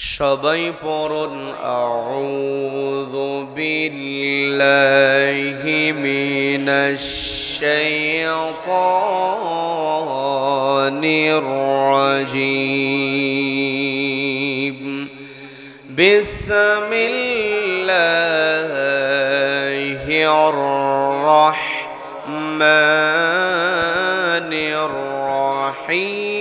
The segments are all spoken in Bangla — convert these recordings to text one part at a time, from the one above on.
সবাই পড়ুন আউযু বিল্লাহি মিনাশ শাইতানির রাজীম বিসমিল্লাহির রাহমানির রাহিম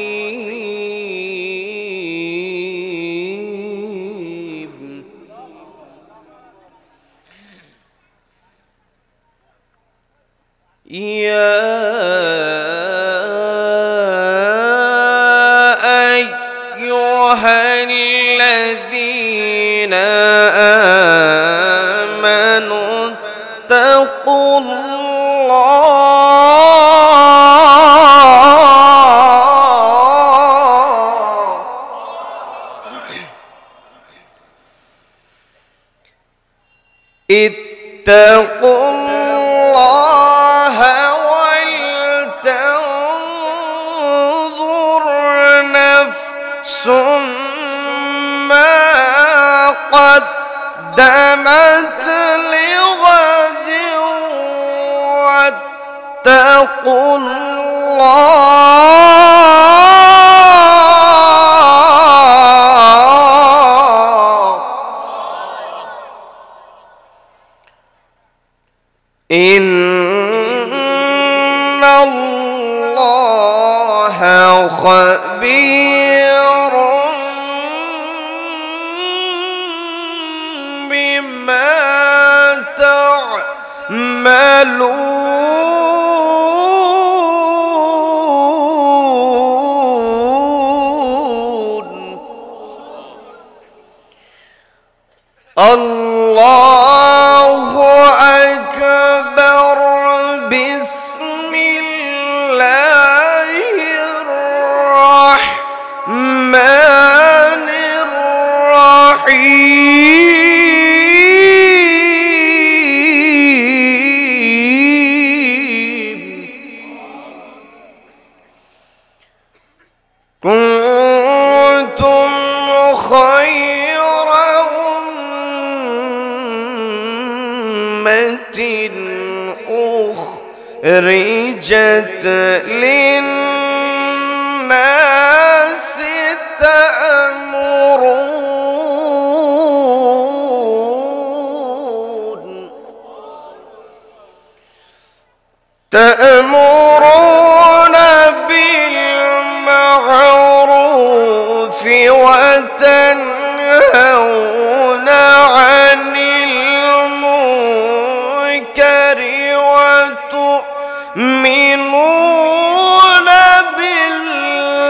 يا أيها الذين آمنوا اتقوا الله ولتنظر نفس ما قدمت لغد واتقوا إن الله خبير بما تعملون الله أكبر بسم الله الرحمن الرحيم كنتم خير أمة أخرجت للناس تأمرون بالمعروف وتنهون عن المنكر وتؤمنون بالله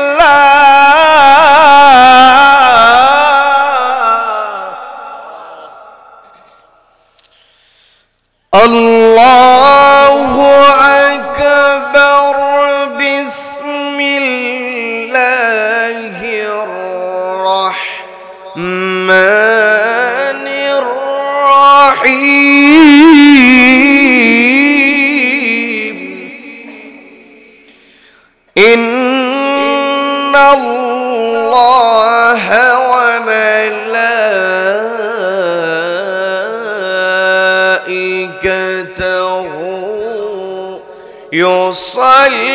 الله أكبر بسم الله الرحمن الرحيم إن الله وملائكته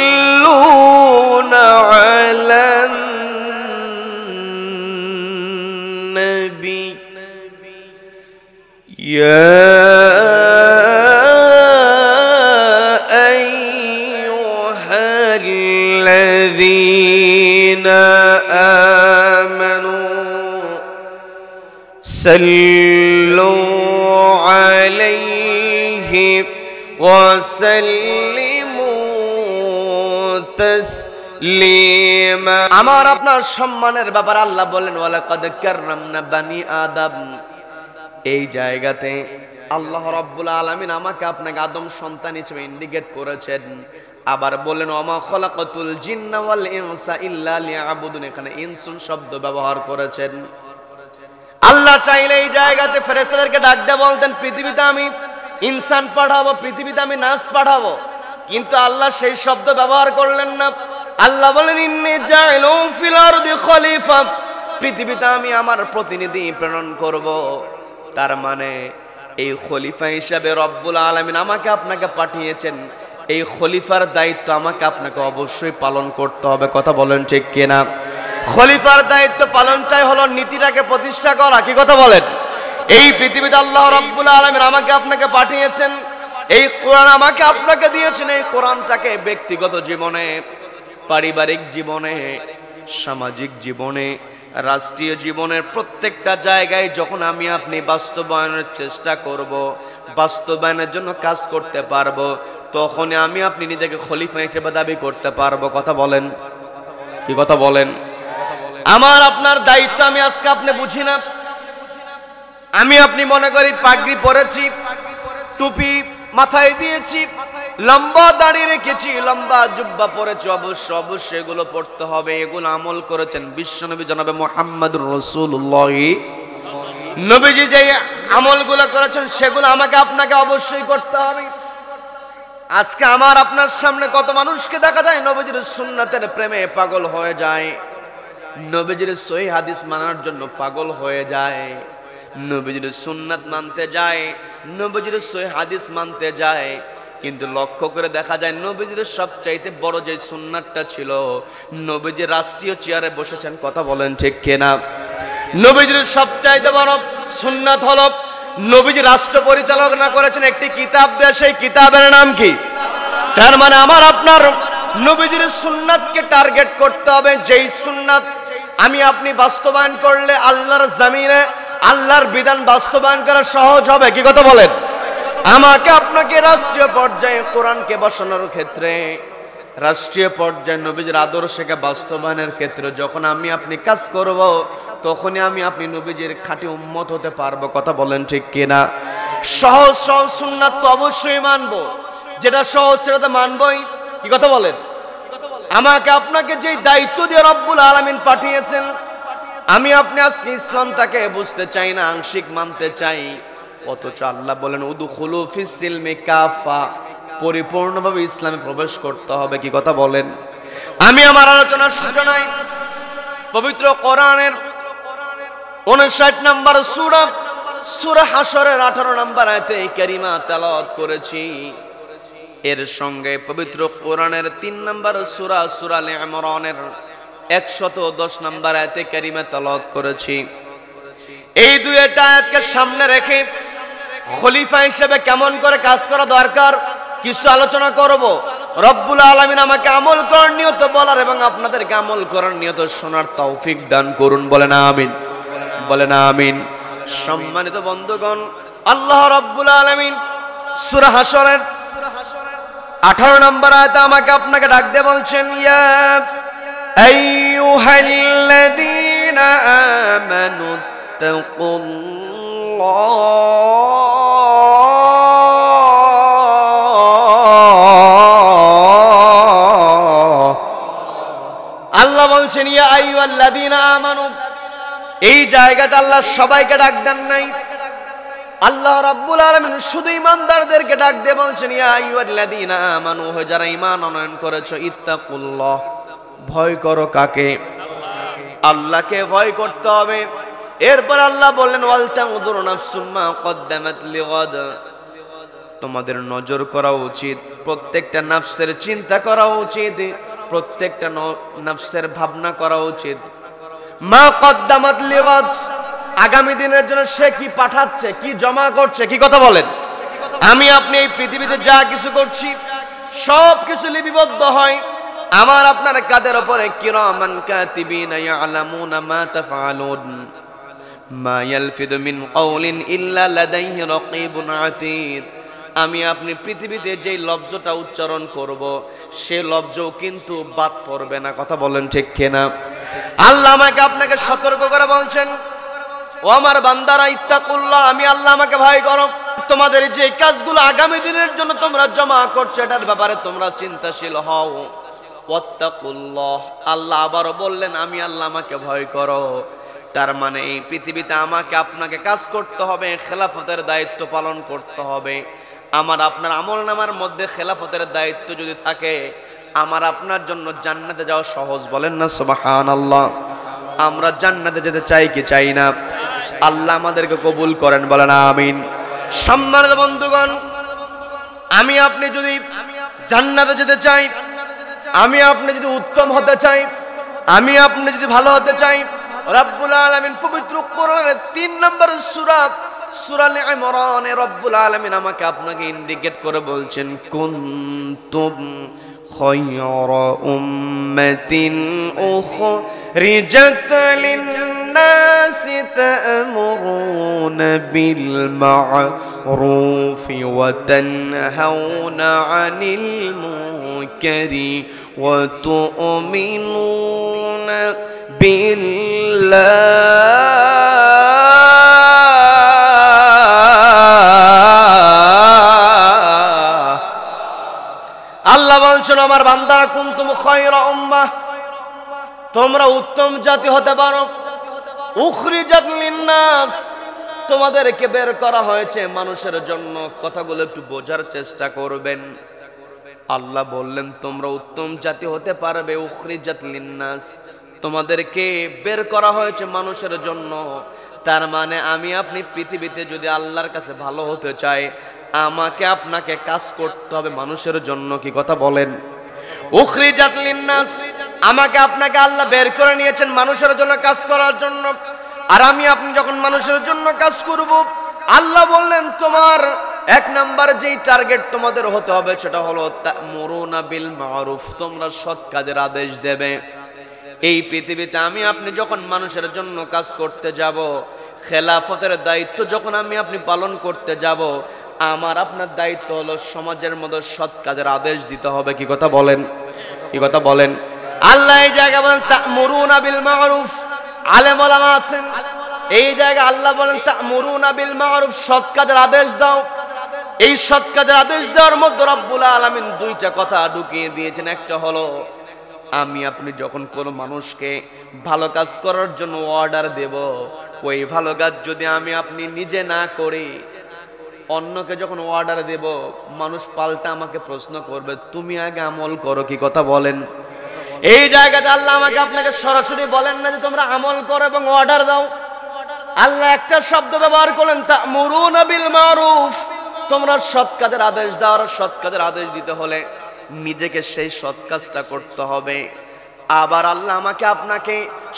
يصلون على النبي يا أيها الذين آمنوا صلوا عليه وسلموا تسليما আমার আপনার সম্মানের ব্যাপারে আল্লাহ বলেন ওয়ালাকাদ কাররামনা বানি আদম। এই জায়গাতে আল্লাহ রাব্বুল আলামিন আমাকে আপনাকে আদম সন্তান হিসেবে ইন্ডিকেট করেছেন। আবার বলেন ওমা খলাকাতুল জিন্না ওয়াল ইনসা ইল্লা লিয়াবুদুন, এখানে ইনসুন শব্দ ব্যবহার করেছেন। আল্লাহ চাইলে এই জায়গাতে ফেরেশতাদেরকে ডাক দিয়ে বলতেন পৃথিবীতে আমি ইনসান পাঠাবো, পৃথিবীতে আমি নাস পাঠাবো, কিন্তু আল্লাহ সেই শব্দ ব্যবহার করলেন না। আল্লাহ বলেন ইন্নী জাইলুন ফিল আরদি খলিফা, পৃথিবীতে আমি আমার প্রতিনিধি প্রেরণ করব। তার মানে এই খলিফা হিসাবে রব্বুল আলামিন আমাকে আপনাকে পাঠিয়েছেন, এই খলিফার দায়িত্ব আমাকে আপনাকে অবশ্যই পালন করতে হবে। কথা বলেন ঠিক কিনা? খলিফার দায়িত্ব পালনটাই হলো নীতিটাকে প্রতিষ্ঠা করা। কি কথা বলেন? এই পৃথিবীতে আল্লাহ রাব্বুল আলামিন আমাকে আপনাকে পাঠিয়েছেন, এই কোরআন আমাকে আপনাকে দিয়েছেন। এই কোরআনটাকে ব্যক্তিগত জীবনে, পারিবারিক জীবনে, সামাজিক জীবনে, রাষ্ট্রীয় জীবনের প্রত্যেকটা জায়গায় যখন আমি আপনি বাস্তবায়নের চেষ্টা করব, বাস্তবায়নের জন্য কাজ করতে পারবো, তখনই আমি আপনি নিজেকে খলিফা হিসেবে দাবি করতে পারবো। কথা বলেন? কি কথা বলেন? আমার আপনার দায়িত্ব আমি আজকে আপনি বুঝি না। আমি আপনি মনে করি পাগড়ি পরেছি, টুপি মাথায় দিয়েছি, লম্বা দাড়ি রেখেছি, লম্বা জুব্বা পরেছি, অবশ্যই এগুলো পড়তে হবে। এগুলো আমল করেছেন বিশ্বনবী জনাবে মুহাম্মদুর রাসূলুল্লাহ। নবীজি যে আমলগুলো করেছেন সেগুলো আমাকে আপনাকে অবশ্যই করতে হবে। আজকে আমার আপনার সামনে কত মানুষকে দেখা যায় নবীজির সুন্নাতের প্রেমে পাগল হয়ে যায়, নবীজির সহিহ হাদিস মানার জন্য পাগল হয়ে যায়, নবীজির সুন্নাত মানতে যায়, নবীজির সহিহ হাদিস মানতে যায়, কিন্তু লক্ষ্য করে দেখা যায় নবীজির সবচাইতে বড় যে সুন্নাতটা ছিল, নবীজি রাষ্ট্রীয় চেয়ারে বসেছেন। কথা বলেন ঠিক কিনা? নবীজির সবচাইতে বড় সুন্নাত হলো নবীজি রাষ্ট্র পরিচালনা করেছেন একটি কিতাব দিয়ে, সেই কিতাবের নাম কি? তার মানে আমার আপনার নবীজির সুন্নাতকে টার্গেট করতে হবে, যেই সুন্নাত আমি আপনি বাস্তবায়ন করলে আল্লাহর জমিনে আল্লাহর বিধান বাস্তবায়ন করা সহজ হবে। কি কথা বলেন? আমাকে আপনাকে রাষ্ট্রীয় পর্যায়ে কোরআনকে বসানোর ক্ষেত্রে, রাষ্ট্রীয় পর্যায়ে নবীজির আদর্শকে বাস্তবায়নের ক্ষেত্রে যখন আমি আপনি কাজ করব, তখনই আমি আপনি নবীজির খাঁটি উম্মত হতে পারবো। কথা বলেন ঠিক কিনা? সহজ সহজ সুন্নাত তো অবশ্যই মানবো, যেটা সহজ সেটা তো মানবই। কি কথা বলেন? আমাকে আপনাকে যে দায়িত্ব দিয়ে রব্বুল আলামিন পাঠিয়েছেন, আমি আপনি আজকে ইসলামটাকে বুঝতে চাই না, আংশিক মানতে চাই, অথচ আল্লাহ বলেন উদখুলু ফিস সিলমি কাফা, পরিপূর্ণভাবে ইসলামে প্রবেশ করতে হবে। কি কথা বলেন? আমি আমার আলোচনার সূচনায় পবিত্র কোরআনের 59 নম্বর সূরা হাশরের 18 নম্বর আয়াতে কারিমা তেলাওয়াত করেছি। এর সঙ্গে পবিত্র কোরআনের 3 নম্বর সূরা আলে ইমরানের 110 নম্বর আয়াতে কারিমা তেলাওয়াত করেছি। এই দুইটা আয়াতকে সামনে রেখে খলিফা হিসেবে কেমন করে কাজ করা দরকার কিছু আলোচনা করব। রব্বুল আলামিন আমাকে আমল করার নিয়ত বলার এবং আপনাদেরকে আমল করার নিয়ত শোনার তৌফিক দান করুন। বলেন আমিন, বলেন আমিন। সম্মানিত বন্ধুগণ, আল্লাহ রব্বুল আলামিন সূরা হাশরের 18 নম্বর আয়াতে আমাকে আপনাকে ডাক দিয়ে বলছেন, ইয়া আইয়ুহাল্লাযীনা আমানু আল্লাহ বলছেন ইয়া আইয়ুহাল্লাযীনা আমানু। এই জায়গাতে আল্লাহ সবাইকে ডাক দেন নাই, আল্লাহ রাব্বুল আলামিন শুধু ঈমানদারদেরকে ডাক দিয়ে বলছেন ইয়া আইয়ুহাল্লাযীনা আমানু, যারা ঈমান আনয়ন করেছো, ইত্তাকুল্লাহ, ভয় করো। কাকে? আল্লাহকে ভয় করতে হবে। এরপর আল্লাহ বললেন ওয়াল তানজুরু নাফসুম মা কদ্দামাত লিগাদ, তোমাদের নজর করা উচিত, প্রত্যেকটা নফসের চিন্তা করা উচিত, প্রত্যেকটা নফসের ভাবনা করা উচিত। মা কদ্দামাত লিগাদ, আগামী দিনের জন্য সে কি পাঠাচ্ছে, কি জমা করছে। কি কথা বলেন? আমি আপনি এই পৃথিবীতে যা কিছু করছি সব কিছু লিপিবদ্ধ হয় আমার আপনার কাদের উপরে। কিরামান কাতিবিনা ইয়ালামুনা মা তাফআলুন মা ইয়ালফিদু মিন কাওলিন ইল্লা লাদাইহি রাকীবুন আতীদ। আমি আপনি পৃথিবীতে যেই লফজটা উচ্চারণ করব সে লফজও কিন্তু বাদ পড়বে না। কথা বলেন ঠিক কিনা? আল্লাহ আমাকে আপনাকে সতর্ক করে বলছেন, ও আমার বান্দারা ইত্তাকুল্লাহ, আমি আল্লাহ আমাকে ভয় করো। তোমাদের যে কাজগুলো আগামী দিনের জন্য তোমরা জমা করছো এটার ব্যাপারে তোমরা চিন্তাশীল হও। ওয়াত্তাকুল্লাহ, আল্লাহ আবারও বললেন আমি আল্লাহ আমাকে ভয় করো। তার মানে এই পৃথিবীতে আমাকে আপনাকে কাজ করতে হবে, খেলাফতের দায়িত্ব পালন করতে হবে। আমার আপনার আমলনামার মধ্যে খেলাফতের দায়িত্ব যদি থাকে, আমার আপনার জন্য জান্নাতে যাওয়া সহজ। বলেন না সুবহানাল্লাহ। আমরা জান্নাতে যেতে চাই কি চাই না? আল্লাহ আমাদেরকে কবুল করেন, বলেন আমিন। সম্মানিত বন্ধুগণ, আমি আপনি যদি জান্নাতে যেতে চাই, আমি আপনি যদি উত্তম হতে চাই, আমি আপনি যদি ভালো হতে চাই, রব্বুল আলামিন পবিত্র কোরআনের 3 নম্বর সূরা সূরা আলে ইমরানে রব্বুল আলামিন আমাকে আপনাকে ইন্ডিকেট করে বলছেন, কুনতুম খায়রা উম্মাতিন উখরিজাত লিন-নাসি তা'মুরুনা বিল মা'রুফি ওয়া তানহাউনা 'আনিল মুনকারি ওয়া তু'মিনুনা বিল্লাহ। আল্লাহ বলছেন, আমার বান্দারা, কুনতুম খায়রা উম্মাহ, তোমরা উত্তম জাতি হতে পারো। উখরিজাত লিন-নাস, তোমাদেরকে বের করা হয়েছে মানুষের জন্য। কথাগুলো একটু বোঝার চেষ্টা করবেন। আল্লাহ বললেন তোমরা উত্তম জাতি হতে পারবে। উখরিজাত লিন-নাস, তোমাদেরকে বের করা হয়েছে মানুষের জন্য। তার মানে আমি আপনি পৃথিবীতে যদি আল্লাহর কাছে ভালো হতে চাই, আমাকে আপনাকে কাজ করতে হবে মানুষের জন্য। কি কথা বলেন? উখরিজাত লিন-নাস, আমাকে আপনাকে আল্লাহ বের করে নিয়েছেন মানুষের জন্য কাজ করার জন্য। আর আমি আপনি যখন মানুষের জন্য কাজ করব, আল্লাহ বললেন তোমার 1 নাম্বার যেই টার্গেট তোমাদের হতে হবে সেটা হলো তা'মুরুনা বিল মা'রুফ, তোমরা সৎ কাজের আদেশ দেবে। এই পৃথিবীতে আমি আপনি যখন মানুষের জন্য কাজ করতে যাব, খেলাফতের দায়িত্ব যখন আমি আপনি পালন করতে যাব, আমার আপনার দায়িত্ব হলো সমাজের মধ্যে সৎ কাজের আদেশ দিতে হবে। কি কথা বলেন? কি কথা বলেন? আল্লাহ এই জায়গায় বলেন তা'মুরুনা বিল মা'রুফ। আলেম ওলামা আছেন, এই জায়গায় আল্লাহ বলেন তা'মুরুনা বিল মা'রুফ, সৎ কাজের আদেশ দাও। এই সৎ কাজের আদেশ দেওয়ার মধ্যে রব্বুল আলামিন 2টা কথা ঢুকিয়ে দিয়েছেন। একটা হলো আমি আপনি যখন কোনো মানুষকে ভালো কাজ করার জন্য অর্ডার দেব, ওই ভালো কাজ যদি আমি আপনি নিজে না করি, অন্যকে যখন অর্ডার দেব, মানুষ পাল্টা আমাকে প্রশ্ন করবে তুমি আগে আমল করো। কি কথা বলেন? এই জায়গাতে আল্লাহ আমাকে আপনাকে সরাসরি বলেন না যে তোমরা আমল করো এবং অর্ডার দাও। আল্লাহ একটা শব্দ ব্যবহার করলেন তা'মুরুনা বিল মা'রুফ, তোমরা সৎ কাজের আদেশ দাও। আর সৎ কাজের আদেশ দিতে হলে নিজেকে সেই সৎ কাজটা করতে হবে। আবার আল্লাহ আমাকে আপনাকে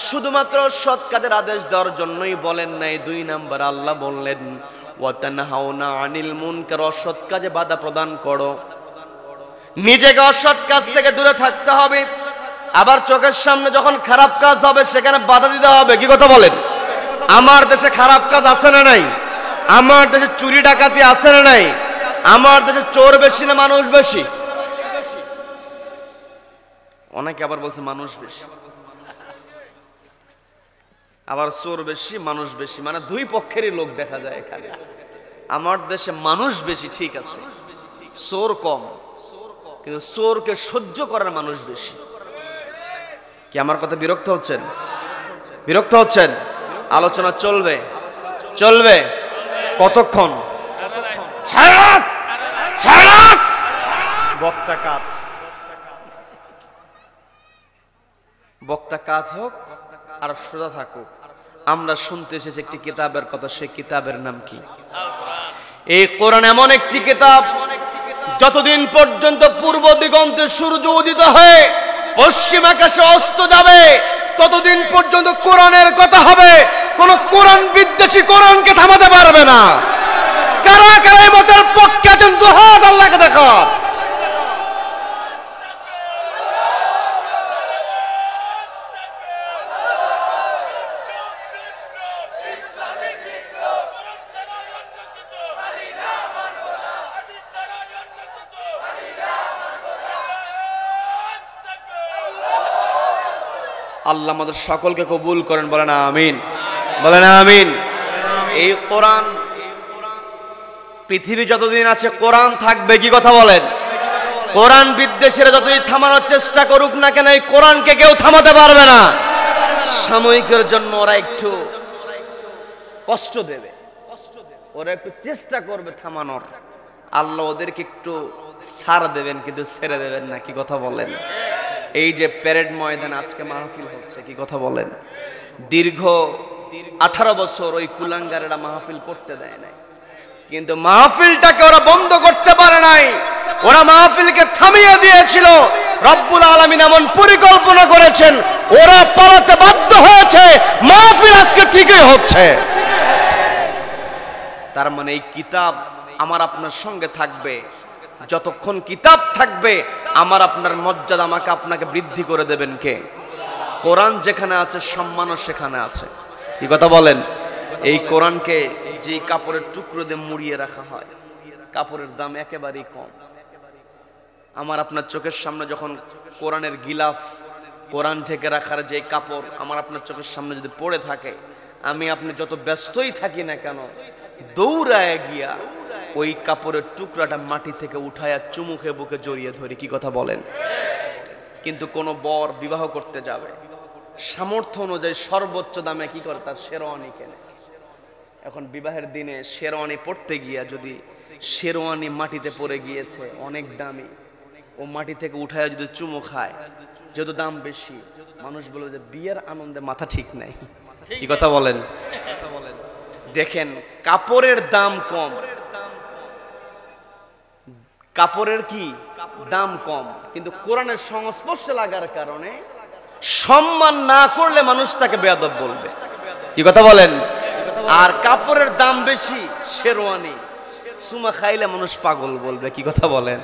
শুধুমাত্র সৎ কাজের আদেশ দেওয়ার জন্যই বলেন নাই, 2 নাম্বার আল্লাহ বললেন ওয়া তানহাউনা আনিল মুনকার, অসৎ কাজে বাধা প্রদান করো। নিজেকে অসৎ কাজ থেকে দূরে থাকতে হবে। আবার চোখের সামনে যখন খারাপ কাজ হবে সেখানে বাধা দিতে হবে। কি কথা বলেন? আমার দেশে খারাপ কাজ আছে না নাই? আমার দেশে চুরি ডাকাতি আছে না নাই? আমার দেশে চোর বেশি না মানুষ বেশি? অনেকে আবার বলছে মানুষ বেশি, আবার চোর বেশি মানুষ বেশি, মানে 2 পক্ষেরই লোক দেখা যায় এখানে। আমার দেশে মানুষ বেশি ঠিক আছে, চোর কম, কিন্তু চোরকে সহ্য করার মানুষ বেশি। কি আমার কথা বিরক্ত হচ্ছেন? বিরক্ত হচ্ছেন? আলোচনা চলবে, চলবে কতক্ষণ? সারা রাত। বক্তা কাত, বক্তা কাত হোক আর সোজা থাকুক। আমরা শুনতে এসেছি একটি কিতাবের কথা, সেই কিতাবের নাম কি? এই কোরআন এমন একটি কিতাব, যতদিন পর্যন্ত পূর্ব দিগন্তে সূর্য উদিত হয়ে পশ্চিম আকাশে অস্ত যাবে, ততদিন পর্যন্ত কোরআনের কথা হবে। কোন কোরআন বিদ্বেষী কোরআনকে থামাতে পারবে না। কারা কারা এই মতের পক্ষে আছেন? 2 হাত আল্লাহকে দেখা। আল্লাহ আমাদের সকলকে কবুল করেন, বলেন আমিন, বলেন আমিন। এই কোরআন, পৃথিবী যতদিন আছে কোরআন থাকবে। কি কথা বলেন? কোরআন বিদ্বেষীরা যতদিন থামানোর চেষ্টা করুক না কেন, এই কোরআনকে কেউ থামাতে পারবে না। সাময়িকের জন্য ওরা একটু কষ্ট দেবে, ওরা একটু চেষ্টা করবে থামানোর। আল্লাহ ওদেরকে একটু ছাড় দেবেন, কিন্তু ছেড়ে দেবেন না। কি কথা বলেন? এই যে প্যারেড ময়দান আজকে মাহফিল হচ্ছে, কি কথা বলেন? দীর্ঘ 18 বছর ওই কুলাঙ্গারেরা মাহফিল করতে দেয় নাই, কিন্তু মাহফিলটাকে ওরা বন্ধ করতে পারে নাই, ওরা মাহফিলকে থামিয়ে দিয়েছিল। রব্বুল আলামিন এমন পরিকল্পনা করেছেন, ওরা পালাতে বাধ্য হয়েছে, মাহফিল আজকে ঠিকই হচ্ছে। তার মানে এই কিতাব আমার আপনার সঙ্গে থাকবে, যতক্ষণ কিতাব থাকবে আমার আপনার মর্যাদা আমাকে আপনাকে বৃদ্ধি করে দেবেন কে? কোরআন যেখানে আছে সম্মানও সেখানে আছে। কি কথা বলেন? এই কোরআনকে যে কাপড়ের টুকরো দিয়ে মুড়িয়ে রাখা হয়, কাপড়ের দাম একেবারেই কম। আমার আপনার চোখের সামনে যখন কোরআনের গিলাফ, কোরআন ঢেকে রাখার যে কাপড় আমার আপনার চোখের সামনে যদি পড়ে থাকে, আমি আপনি যত ব্যস্তই থাকি না কেন, দৌড়ায় গিয়া ওই কাপড়ের টুকরাটা মাটি থেকে উঠায়া চুমুখে বুকে জড়িয়ে ধরি। কি কথা বলেন? কিন্তু কোন বর বিবাহ করতে যাবে, সামর্থ্য অনুযায়ী সর্বোচ্চ দামে কি করে? তার শেরওয়ানি কেনে। এখন বিবাহের দিনে শেরওয়ানি পড়তে গিয়া যদি শেরওয়ানি মাটিতে পড়ে গিয়েছে, অনেক দামি, ও মাটি থেকে উঠায় যদি চুমু খায়, যেহেতু দাম বেশি, মানুষ বলবে যে বিয়ের আনন্দে মাথা ঠিক নাই। কি কথা বলেন? দেখেন, কাপড়ের দাম কম, কাপড়ের কি দাম কম, কিন্তু কোরআনের সংস্পর্শে লাগার কারণে সম্মান না করলে মানুষ তাকে বেয়াদব বলবে। কি কথা বলেন? আর কাপড়ের দাম বেশি, শেরওয়ানি, সুমা খাইলে মানুষ পাগল বলবে। কি কথা বলেন?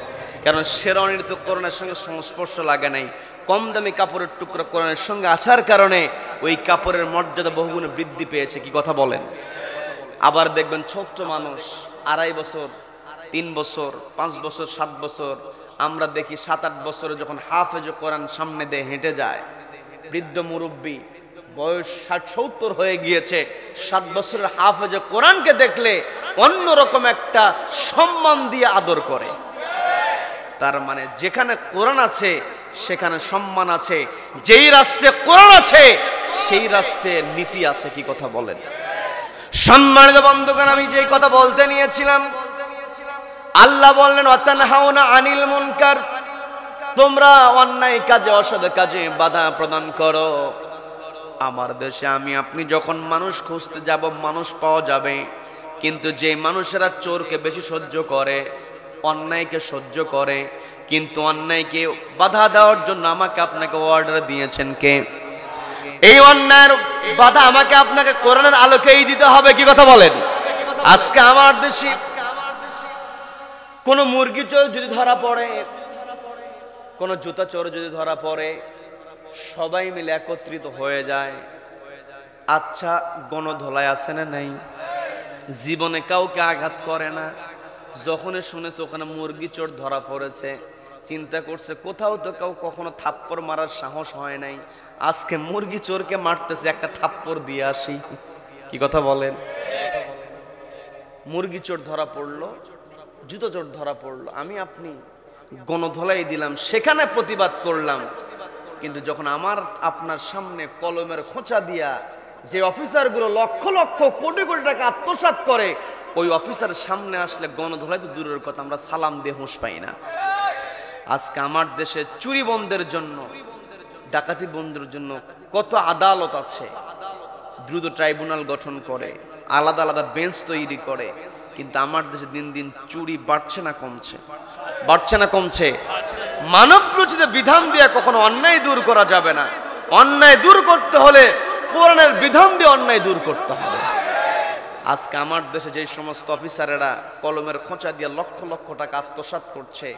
কারণ শেরওয়ানির তো কোরআনের সঙ্গে সংস্পর্শ লাগে নাই, কম দামি কাপড়ের টুকরো কোরআনের সঙ্গে আসার কারণে ওই কাপড়ের মর্যাদা বহুগুণে বৃদ্ধি পেয়েছে। কি কথা বলেন? আবার দেখবেন ছোট্ট মানুষ, 2.5 বছর, 3 বছর, 5 বছর, 7 বছর, আমরা দেখি 7-8 বছরে যখন হাফেজ কোরআন সামনে দিয়ে হেঁটে যায়, বৃদ্ধ মুরব্বী বয়স 60-70 হয়ে গিয়েছে, 7 বছরের হাফেজ কোরআনকে দেখলে অন্যরকম একটা সম্মান দিয়ে আদর করে। তার মানে যেখানে কোরআন আছে সেখানে সম্মান আছে, যেই রাষ্ট্রে কোরআন আছে সেই রাষ্ট্রে নীতি আছে। কি কথা বলেন? সম্মানিত বন্ধুগণ, আমি যেই কথা বলতে নিয়েছিলাম, আল্লাহ বললেন ওয়াতানহাউনা আনিল মুনকার, তোমরা অন্যায় কাজে, অসৎ কাজে বাধা প্রদান করো। আমার দেশে আমি আপনি যখন মানুষ খুঁজতে যাব, মানুষ পাওয়া যাবে, কিন্তু যে মানুষেরা চোরকে বেশি সহ্য করে, অন্যায়কে সহ্য করে, কিন্তু অন্যায়কে বাধা দেওয়ার জন্য আমাকে আপনাকে অর্ডার দিয়েছেন কে? এই অন্যায়ের বাধা আমাকে আপনাকে কোরআনের আলোকেই দিতে হবে। কি কথা বলেন? আজকে আমার দেশে কোন মুরগি চোর যদি ধরা পড়ে, কোন জুতা চোর যদি ধরা পড়ে, সবাই মিলে একত্রিত হয়ে যায়। আচ্ছা, গণধোলাই আছে না নাই? জীবনে কাউকে আঘাত করে না, যখনই শুনেছে ওখানে মুরগি চোর ধরা পড়েছে, চিন্তা করছে কোথাও তো কেউ কখনো থাপ্পড় মারার সাহস হয় নাই, আজকে মুরগি চোরকে মারতেছে, একটা থাপ্পড় দিয়ে আসি। কি কথা বলেন? মুরগি চোর ধরা পড়লো, জুতো চোর ধরা পড়লো, আমি আপনি গণধোলাই দিলাম, সেখানে প্রতিবাদ করলাম, কিন্তু যখন আমার আপনার সামনে কলমের খোঁচা দিয়া যে অফিসারগুলো লক্ষ লক্ষ কোটি কোটি টাকা আত্মসাৎ করে, ওই অফিসারের সামনে আসলে গণধোলাই তো দূরের কথা, আমরা সালাম দিয়ে হুঁশ পাই না। আজকে আমার দেশে চুরি বন্ধের জন্য, ডাকাতি বন্ধের জন্য কত আদালত আছে, দ্রুত ট্রাইব্যুনাল গঠন করে, আলাদা আলাদা বেঞ্চ তৈরি করে, কিন্তু আমার দেশে দিন দিন চুরি বাড়ছে না কমছে? বাড়ছে না কমছে? মানব রচিত বিধান দিয়ে কখনো অন্যায় দূর করা যাবে না। অন্যায় দূর করতে হলে কোরআনের বিধান দিয়ে অন্যায় দূর করতে হবে। আজকে আমার দেশে যে সমস্ত অফিসারেরা কলমের খোঁচা দিয়ে লক্ষ লক্ষ টাকা আত্মসাৎ করছে,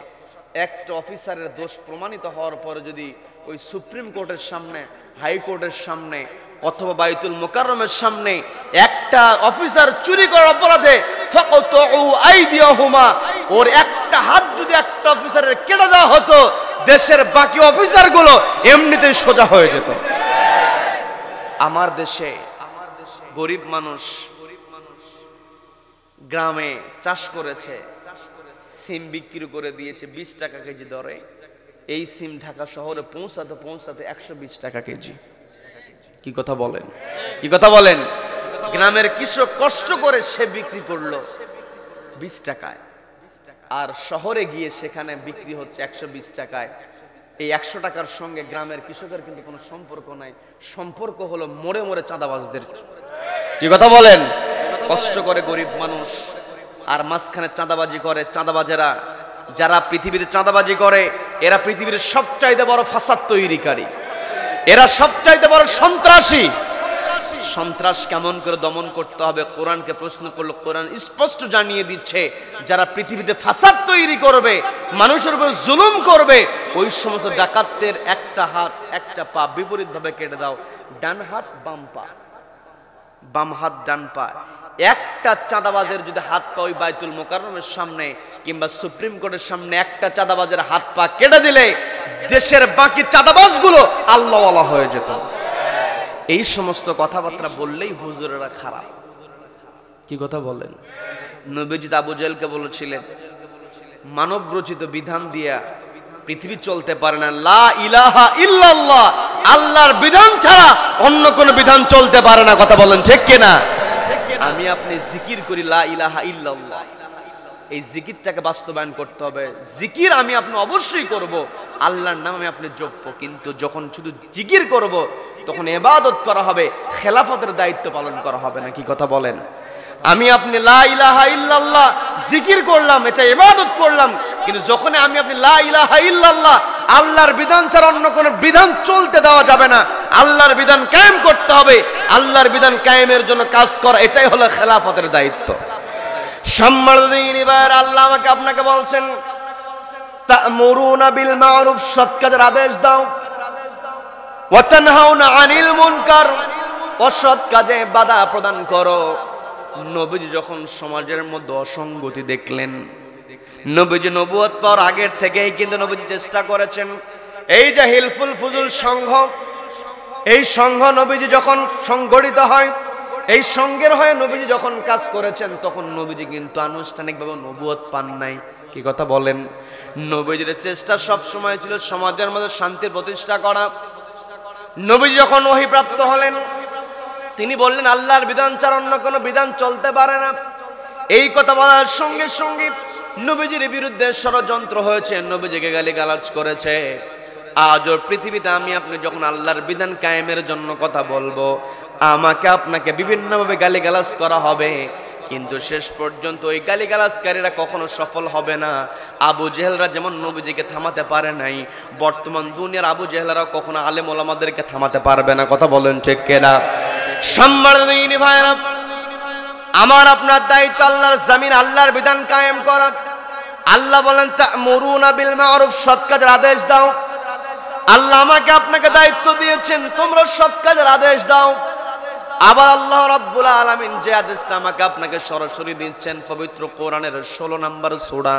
একটা অফিসারের দোষ প্রমাণিত হওয়ার পরে যদি ওই সুপ্রিম কোর্টের সামনে, হাইকোর্টের সামনে অথবা বাইতুল মুকাররমের সামনে একটা অফিসার চুরি করার অপরাধে ফাকাতউ আইদিয়াহুমা, ওর একটা হাত যদি একটা অফিসারের কেটে দেওয়া হতো, দেশের বাকি অফিসারগুলো এমনিতেই সোজা হয়ে যেত। আমার দেশে গরিব মানুষ গ্রামে চাষ করেছে, সিম বিক্রি করে দিয়েছে 20 টাকা কেজি দরে। এই সিম ঢাকা শহরে পৌঁছাতে পৌঁছাতে 120 টাকা কেজি। কি কথা বলেন? কি কথা বলেন? গ্রামের কৃষক কষ্ট করে সে বিক্রি করলো 20 টাকায়, আর শহরে গিয়ে সেখানে বিক্রি হচ্ছে 120 টাকায়। এই 100 টাকার সঙ্গে গ্রামের কৃষকের কিন্তু কোনো সম্পর্ক নাই, সম্পর্ক হলো মোড়ে মোড়ে চাঁদাবাজদের। কি কথা বলেন? কষ্ট করে গরিব মানুষ, আর মাঝখানে চাঁদাবাজি করে চাঁদাবাজেরা। যারা পৃথিবীতে চাঁদাবাজি করে এরা পৃথিবীর সবচাইতে বড় ফাসাদ তৈরিকারী, এরা সবচাইতে বড় সন্ত্রাসী। সন্ত্রাস কেমন করে দমন করতে হবে কোরআনকে প্রশ্ন করলো, কোরআন স্পষ্ট জানিয়ে দিচ্ছে যারা পৃথিবীতে ফাসাদ তৈরি করবে, মানুষের উপর জুলুম করবে, ওই সমস্ত ডাকাতদের একটা হাত একটা পা বিপরীত ভাবে কেটে দাও। ডান হাত বাম পা, বাম হাত ডান পা। একটা চাঁদাবাজের যদি হাত পা ওই বাইতুল মোকাররমের সামনে কিংবা সুপ্রিম কোর্টের সামনে একটা চাঁদাবাজের হাত পা কেটে দিলে দেশের বাকি চাঁদাবাজগুলো আল্লাহওয়ালা হয়ে যেত। এই সমস্ত কথাবার্তা বললেই হুজুরেরা খারাপ। কি কথা বলেন? নবীজি আবু জেহেলকে বলেছিলেন মানব রচিত বিধান দিয়া পৃথিবী চলতে পারে না, লা ইলাহা ইল্লাল্লাহ, আল্লাহর বিধান ছাড়া অন্য কোনো বিধান চলতে পারে না। কথা বলেন ঠিক কিনা? আমি আপনি জিকির করি লা ইলাহা ইল্লাল্লাহ, এই জিকিরটাকে বাস্তবায়ন করতে হবে। জিকির আমি আপনি অবশ্যই করব, আল্লাহর নাম আমি আপনি জপব, কিন্তু যখন শুধু জিকির করব তখন ইবাদত করা হবে, খেলাফতের দায়িত্ব পালন করা হবে না। কি কথা বলেন? আমি আপনি লা ইলাহা ইল্লাল্লাহ জিকির করলাম, এটা ইবাদত করলাম, কিন্তু যখন আমি আপনি লা ইলাহা ইল্লাল্লাহ, আল্লাহর বিধান ছাড়া অন্য কোনো বিধান চলতে দেওয়া যাবে না, আল্লাহর বিধান কায়েম করতে হবে। আল্লাহর বিধান কায়েমের জন্য কাজ করা, এটাই হলো খেলাফতের দায়িত্ব। আল্লাহ আমাকে আপনাকে বলছেন তা'মুরুনা বিল মা'রুফ, সৎ কাজের আদেশ দাও, ওয়া তানহাউনা আনিল মুনকার, অসৎ কাজে বাধা প্রদান করো। নবীজি যখন সমাজের মধ্যে অসঙ্গতি দেখলেন, নবীজি নবুয়ত পাওয়ার আগের থেকেই কিন্তু নবীজি চেষ্টা করেছেন, এই যে হিলফুল ফুজুল সংঘ, এই সংঘ নবীজি যখন সংগঠিত হয়, এই সঙ্গের হয়ে নবীজি যখন কাজ করেছেন, তখন নবীজি কিন্তু আনুষ্ঠানিকভাবে নবুয়ত পান নাই। কি কথা বলেন? নবীজির চেষ্টা সব সময় ছিল সমাজের মধ্যে শান্তি প্রতিষ্ঠা করা। নবীজি যখন ওহী প্রাপ্ত হলেন, তিনি বললেন আল্লাহর বিধান ছাড়া অন্য কোনো বিধান চলতে পারে না। এই কথা বলার সঙ্গে সঙ্গে নবীজির বিরুদ্ধে ষড়যন্ত্র হয়েছে, নবীজিকে গালিগালাজ করেছে। আজও পৃথিবীতে আমি আপনি যখন আল্লাহর বিধান কায়েমের জন্য কথা বলবো, আমাকে আপনাকে বিভিন্নভাবে গালিগালাজ করা হবে, কিন্তু শেষ পর্যন্ত ওই গালিগালাজকারীরা কখনো সফল হবে না। আবু জেহেলরা যেমন নবীজিকে থামাতে পারে নাই, বর্তমান দুনিয়ার আবু জেহেলরাও কখনো আলেম ওলামাদেরকে থামাতে পারবে না। কথা বলেন ঠিক কিনা? সম্মানিত ভাইরা, আমার আপনার দায়িত্ব আল্লাহর জমিন আল্লাহর বিধান কায়েম করা। আল্লাহ বলেন তা'মুরুনা বিল মা'রুফ, সৎ কাজের আদেশ দাও। আল্লাহ আমাকে আপনাকে দায়িত্ব দিয়েছেন তোমরা সৎ কাজের আদেশ দাও। আবার আল্লাহ রাব্বুল আলামিন যে আদেশটা আমাকে আপনাকে সরাসরি দিচ্ছেন পবিত্র কোরআনের 16 নম্বর সূরা,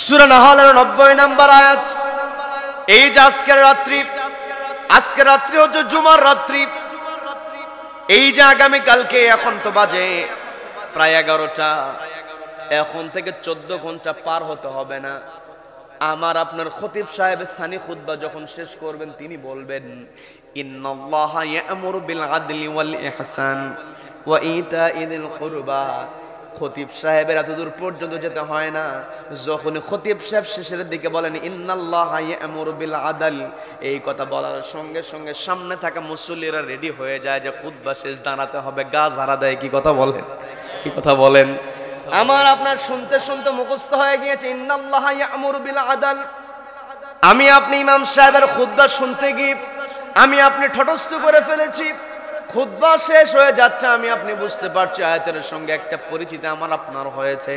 সূরা নাহলের 90 নম্বর আয়াত। এই যে আজকের রাত্রি হচ্ছে জুমার রাত্রি, এই যে আগামী কালকে, এখন তো বাজে প্রায় 11টা, এখন থেকে 14 ঘন্টা পার হতে হবে না। আমার আপনার খতিব সাহেবের সানি খুতবা যখন শেষ করবেন, তিনি বলবেন ইন্নাল্লাহা ইয়া'মুরু বিল আদলি ওয়াল ইহসান ওয়া ইতাইযিল কুরবা। খতিব সাহেবের এতদূর পর্যন্ত যেতে হয় না, যখন খতিব সাহেব শেষের দিকে বলেন ইন্নাল্লাহা ইয়া'মুরু বিল আদল, এই কথা বলার সঙ্গে সঙ্গে সামনে থাকা মুসল্লিরা রেডি হয়ে যায় যে খুতবা শেষ, দাঁড়াতে হবে, গা ঝাড়া দেয়। কি কথা বলেন? কি কথা বলেন? আমার আপনার শুনতে শুনতে মুখস্থ হয়ে গিয়েছে ইন্নাল্লাহা ইয়া'মুরু বিল আদল। আমি আপনি ইমাম সাহেবের খুতবা শুনতে গিয়ে আমি আপনি ঠটস্থ করে ফেলেছি, খুতবা শেষ হয়ে যাচ্ছে, আমি আপনি বুঝতে পারছি আয়াতের সঙ্গে একটা পরিচিতি আমার আপনার হয়েছে,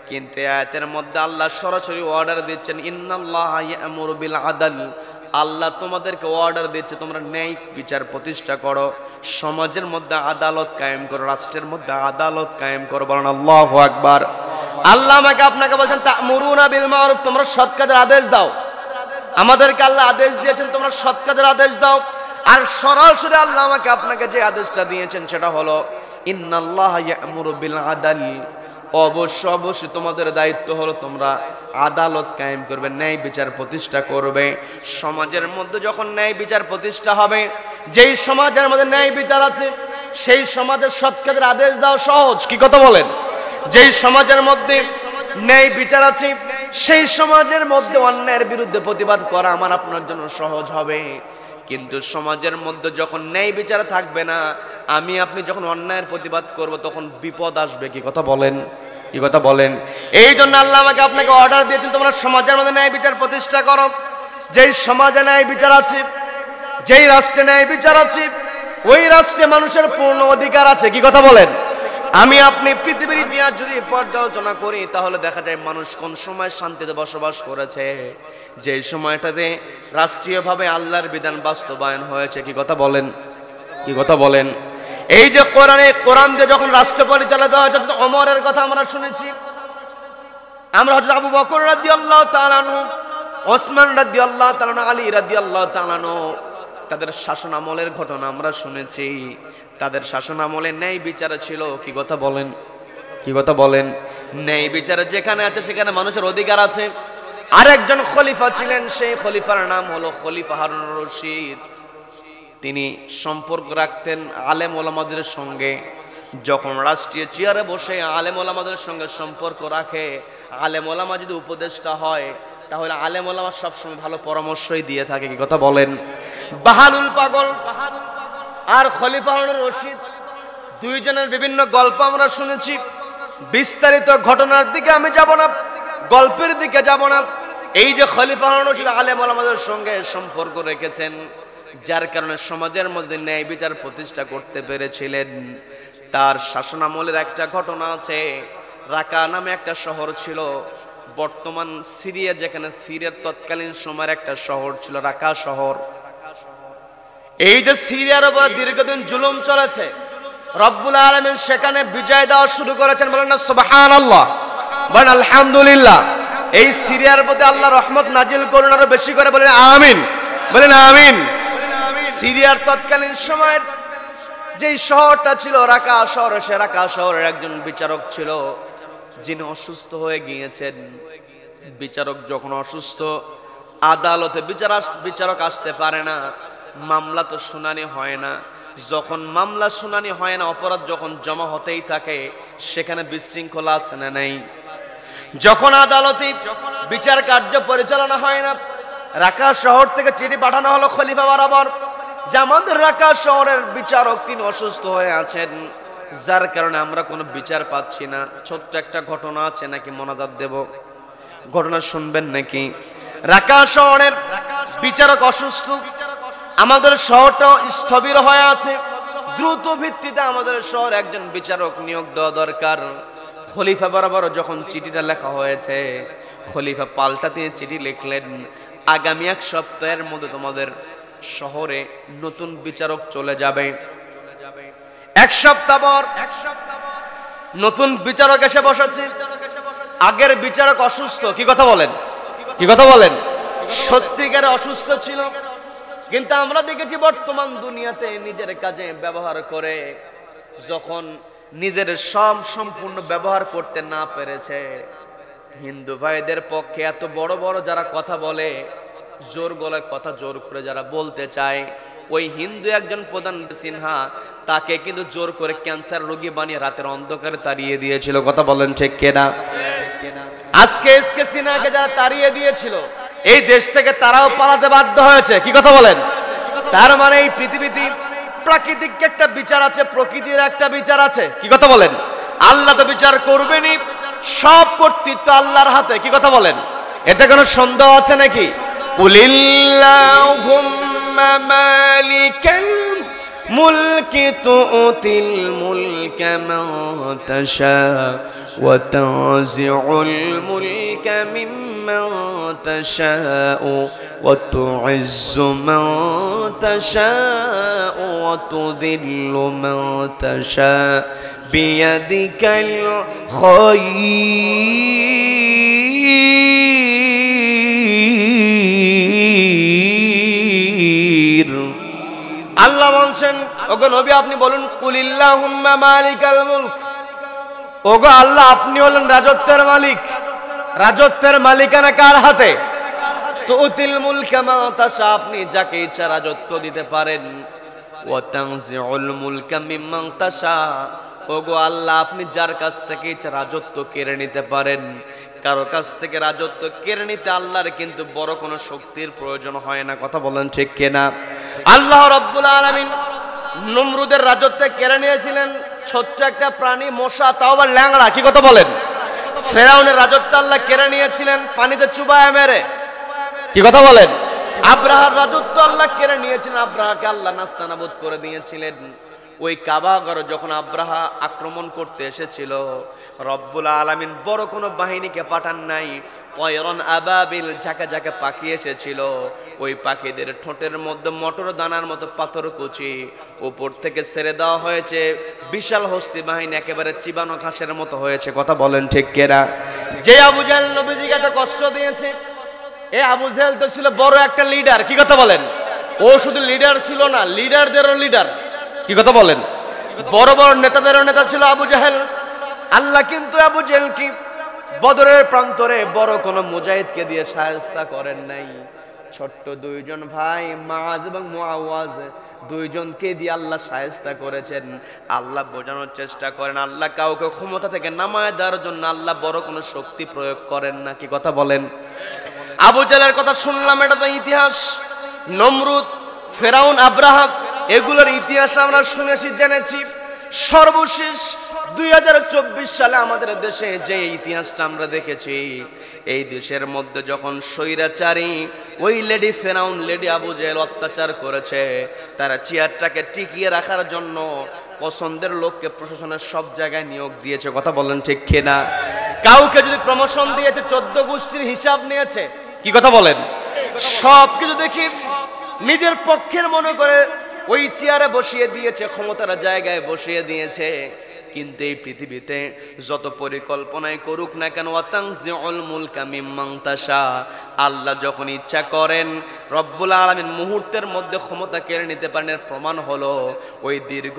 কিন্তু আয়াতের মধ্যে আল্লাহ সরাসরি অর্ডার দিচ্ছেন ইন্নাল্লাহা ইয়া'মুরু বিল আদল। আল্লাহ তোমাদেরকে অর্ডার দিচ্ছে তোমরা ন্যায় বিচার প্রতিষ্ঠা করো, সমাজের মধ্যে আদালত কায়েম করো, রাষ্ট্রের মধ্যে আদালত কায়েম করো। বলেন আল্লাহু আকবার। আল্লাহ আমাকে আপনাকে বলছেন তা'মুরুনা বিল মা'রুফ, তোমরা সৎ কাজের আদেশ দাও। আমাদেরকে আল্লাহ আদেশ দিয়েছেন তোমরা সৎ কাজের আদেশ দাও। আর সরাসরি আল্লাহ আমাকে আপনাকে যে আদেশটা দিয়েছেন সেটা হলো ইন্নাল্লাহা ইয়া'মুরু বিল আদল। অবশ্যই তোমাদের দায়িত্ব হলো তোমরা আদালত কায়েম করবে, ন্যায় বিচার প্রতিষ্ঠা করবে। সমাজের মধ্যে যখন ন্যায় বিচার প্রতিষ্ঠা হবে, যেই সমাজের মধ্যে ন্যায় বিচার আছে সেই সমাজের সৎ কাজের আদেশ দাও সহজ। কি কথা বলেন? যেই সমাজের মধ্যে ন্যায় বিচার আছে সেই সমাজের মধ্যে অন্যায়ের বিরুদ্ধে প্রতিবাদ করা আমার আপনার জন্য সহজ হবে। কিন্তু সমাজের মধ্যে যখন ন্যায় বিচার থাকবে না, আমি আপনি যখন অন্যায়ের প্রতিবাদ করব তখন বিপদ আসবে। কি কথা বলেন? কি কথা বলেন? এই জন্য আল্লাহ আমাকে আপনাকে অর্ডার দিয়েছেন, তোমরা সমাজের মধ্যে ন্যায় বিচার প্রতিষ্ঠা করো। যেই সমাজে ন্যায় বিচার আছে, যেই রাষ্ট্রে ন্যায় বিচার আছে, ওই রাষ্ট্রে মানুষের পূর্ণ অধিকার আছে। কি কথা বলেন? আমি আপনি পৃথিবীর ইতিহাস যদি পর্যালোচনা করি তাহলে দেখা যায় মানুষ কোন সময় শান্তিতে বসবাস করেছে, যে সময়টাতে রাষ্ট্রীয়ভাবে আল্লাহর বিধান বাস্তবায়ন হয়েছে। কি কথা বলেন? কি কথা বলেন? এই যে কোরআন দিয়ে যখন রাষ্ট্র পরিচালিত হয়েছে, ওমরের কথা আমরা শুনেছি, আমরা হযরত আবু বকর রাদিয়াল্লাহু তাআলা আনহু, ওসমান রাদিয়াল্লাহু তাআলা আনহু, আলী রাদিয়াল্লাহু তাআলা আনহু, তাদের শাসন আমলের ঘটনা আমরা শুনেছি। তাদের শাসন আমলে ন্যায় বিচার ছিল। কি কথা বলেন? কি কথা বলেন? ন্যায় বিচার যেখানে আছে সেখানে মানুষের অধিকার আছে। আরেকজন খলিফা ছিলেন, সেই খলিফার নাম হলো খলিফা হারুনুর রশিদ। তিনি সম্পর্ক রাখতেন আলেম ওলামাদের সঙ্গে। যখন রাষ্ট্রীয় চেয়ারে বসে আলেম ওলামাদের সঙ্গে সম্পর্ক রাখে, আলেম ওলামা যদি উপদেষ্টা হয় তাহলে আলেম ওলামা সবসময় ভালো পরামর্শই দিয়ে থাকে। কি কথা বলেন? বাহালুল পাগল আর খলিফা হারুনুর রশিদ দুইজনের বিভিন্ন গল্প আমরা শুনেছি। বিস্তারিত ঘটনার দিকে আমি যাব না, গল্পের দিকে যাব না। এই যে খলিফা হারুনুর রশিদ আলেম ওলামাদের সঙ্গে সম্পর্ক রেখেছেন, যার কারণে সমাজের মধ্যে ন্যায় বিচার প্রতিষ্ঠা করতে পেরেছিলেন। তার শাসনামলের একটা ঘটনা আছে। রাকা নামে একটা শহর ছিল, বর্তমান সিরিয়া, যেখানে সিরিয়ার তৎকালীন সময়ের একটা শহর ছিল রাকা শহর। এই যে সিরিয়ার উপর দীর্ঘদিন জুলুম চলেছে, রব্বুল আলামিন সেখানে বিজয় দেওয়া শুরু করেছেন। বলেন না সুবহানাল্লাহ, বলেন আলহামদুলিল্লাহ। এই সিরিয়ার প্রতি আল্লাহ রহমত নাজিল করুন আরো বেশি করে, বলেন আমিন, বলেন আমিন। সিরিয়ার তৎকালীন সময়ের যেই শহরটা ছিল রাকা শহর, সে রাকা শহরের একজন বিচারক ছিল যিনি অসুস্থ হয়ে গিয়েছেন। বিচারক যখন অসুস্থ, আদালতে বিচারক আসতে পারে না, মামলা তো শুনানি হয় না। যখন মামলা শুনানি হয় না, অপরাধ যখন জমা হতেই থাকে, সেখানে বিশৃঙ্খলা আছে না নেই? যখন আদালতে বিচার কার্য পরিচালনা হয় না, রাকা শহর থেকে চিঠি পাঠানো হলো খলিফা বরাবর যে আমাদের রাকা শহরের বিচারক তিনি অসুস্থ হয়ে আছেন, যার কারণে আমরা কোনো বিচার পাচ্ছি না। ছোট্ট একটা ঘটনা আছে, নাকি মোনাজাত দেব? ঘটনা শুনবেন নাকি? রাকা শহরের বিচারক অসুস্থ, আমাদের শহরটা স্থবির হয়ে আছে, দ্রুত ভিত্তিতে আমাদের শহরে একজন বিচারক নিয়োগ দেওয়া দরকার। খলিফা বরাবর যখন চিঠিটা লেখা হয়েছে, খলিফা পাল্টা দিয়ে চিঠি লিখলেন, আগামী 1 সপ্তাহের মধ্যে তোমাদের শহরে নতুন বিচারক চলে যাবে। 1 সপ্তাহ পর নতুন বিচারক এসে বসেছে। আগের বিচারক অসুস্থ। কি কথা বলেন? কি কথা বলেন? সত্যিকারে অসুস্থ ছিল। কিন্তু আমরা দেখেছি বর্তমান দুনিয়াতে নিজের কাজে ব্যবহার করে যখন নিজের সম্পূর্ণ ব্যবহার করতে না পেরেছে, হিন্দু ভাইদের পক্ষে এত বড় বড় যারা কথা বলে, জোর গলায় কথা জোর করে যারা বলতে চায়, ওই হিন্দু একজন প্রধান সিনহা, তাকে কিন্তু জোর করে ক্যান্সার রোগী বানিয়ে রাতের অন্ধকারে তাড়িয়ে দিয়েছিল। কথা বলেন ঠিক কিনা? আজকে এসকে সিনহাকে যারা তাড়িয়ে দিয়েছিল, এই দেশ থেকে তারাও পালাতে বাধ্য হয়েছে। কি কথা বলেন? তার মানে এই পৃথিবীতে প্রাকৃতিক একটা বিচার আছে, প্রকৃতির একটা বিচার আছে। কি কথা বলেন? আল্লাহ তো বিচার করবেনই, সব কর্তৃত্ব আল্লাহর হাতে। কি কথা বলেন? এতে কোনো সন্দেহ আছে নাকি? কুলিল্লাহুম্মা মালিকাল মুলকি তুতিল মুলকা মান তাশা ওয়া তানজিউল মুলকা মিম্মান তাশাউ ওয়া তুইজ্জু মান তাশাউ ওয়া তুযিল্লু মান তাশা বিয়াদিকাল খায়র। আল্লাহ বলছেন, ওগো নবী আপনি বলুন, কুলিল্লাহুম্মা মালিকাল মুলক, ওগো আল্লাহ আপনি হলেন রাজত্বের মালিক। রাজত্বের মালিকানা কার হাতে? তুতিল মুলকা মা তাশা, আপনি যাকে ইচ্ছা রাজত্ব দিতে পারেন। ওয়া তানজিউল মুলকা মিম্মান তাশা, ওগো আল্লাহ আপনি যার কাছ থেকে ইচ্ছা রাজত্ব কেড়ে নিতে পারেন। কারো কাছ থেকে রাজত্ব কেড়ে নিতে আল্লাহর কিন্তু বড় কোনো শক্তির প্রয়োজন হয় না। কথা বলেন ঠিক কিনা? আল্লাহ রাব্বুল আলামিন নমরুদের রাজত্ব কেড়ে নিয়েছিলেন ছোট্ট একটা প্রাণী মশা, তাও আবার ল্যাংড়া। কি কথা বলেন? ফেরাউনের রাজত্ব আল্লাহ কেড়ে নিয়েছিলেন পানিতে চুবায় মেরে। কি কথা বলেন? আব্রাহার রাজত্ব আল্লাহ কেড়ে নিয়েছিলেন, আব্রাহাকে আল্লাহ নাস্তানাবুদ করে দিয়েছিলেন। ওই কাবাগর যখন আব্রাহা আক্রমণ করতে এসেছিল, রব্বুল আলামিন বড় কোনো বাহিনীকে পাঠান নাই, তয়রন আবাবিল ঝাঁকে ঝাঁকে পাখি এসেছিল। ওই পাখিদের ঠোঁটের মধ্যে মটর দানার মতো পাথর কুচি উপর থেকে ছেড়ে দেওয়া হয়েছে, বিশাল হস্তি বাহিনী একেবারে চিবানো ঘাসের মতো হয়েছে। কথা বলেন ঠিক কিনা? যে আবু জাহেল নবীজিকে এত কষ্ট দিয়েছে, এ আবু জাহেল তো ছিল বড় একটা লিডার। কি কথা বলেন? ও শুধু লিডার ছিল না, লিডারদেরও লিডার। কি কথা বলেন? বড় বড় নেতাদেরও নেতা ছিল আবু জাহেল। আল্লাহ কিন্তু আবু জাহেল কি বদরের প্রান্তরে বড় কোন মুজাহিদকে দিয়ে শায়েস্তা করেন নাই। ছোট্ট দুইজন ভাই মাআজ এবং মুআওয়াজ, দুইজনকে দিয়ে আল্লাহ শায়েস্তা করেছেন। আল্লাহ বোঝানোর চেষ্টা করেন, আল্লাহ কাউকে ক্ষমতা থেকে নামায় দেওয়ার জন্য আল্লাহ বড় কোনো শক্তি প্রয়োগ করেন না। কি কথা বলেন? আবু জাহেলের কথা শুনলাম, এটা তো ইতিহাস। নমরুদ, ফেরাউন, আব্রাহা, এগুলোর ইতিহাস আমরা শুনেছি, জেনেছি। সর্বশেষ 2024 সালে আমাদের দেশে যে ইতিহাসটা আমরা দেখেছি, এই দেশের মধ্যে যখন স্বৈরাচারী ওই লেডি ফেরাউন, লেডি আবু জাহেল অত্যাচার করেছে, তারা চেয়ারটাকে টিকিয়ে রাখার জন্য পছন্দের লোককে প্রশাসনের সব জায়গায় নিয়োগ দিয়েছে। কথা বলেন ঠিক কিনা? কাউকে যদি প্রমোশন দিয়েছে 14 গোষ্ঠীর হিসাব নিয়েছে। কি কথা বলেন? সব কিছু দেখি নিজের পক্ষের মনে করে ওই চেয়ারে বসিয়ে দিয়েছে, ক্ষমতার জায়গায় বসিয়ে দিয়েছে। কিন্তু এই পৃথিবীতে যত পরিকল্পনাই করুক না কেন, ওয়াতানজিউল মুলকা মিম্মান তাশা, আল্লাহ যখন ইচ্ছা করেন রব্বুল আলামিন মুহূর্তের মধ্যে ক্ষমতা কেড়ে নিতে পারেন। এর প্রমাণ হলো ওই দীর্ঘ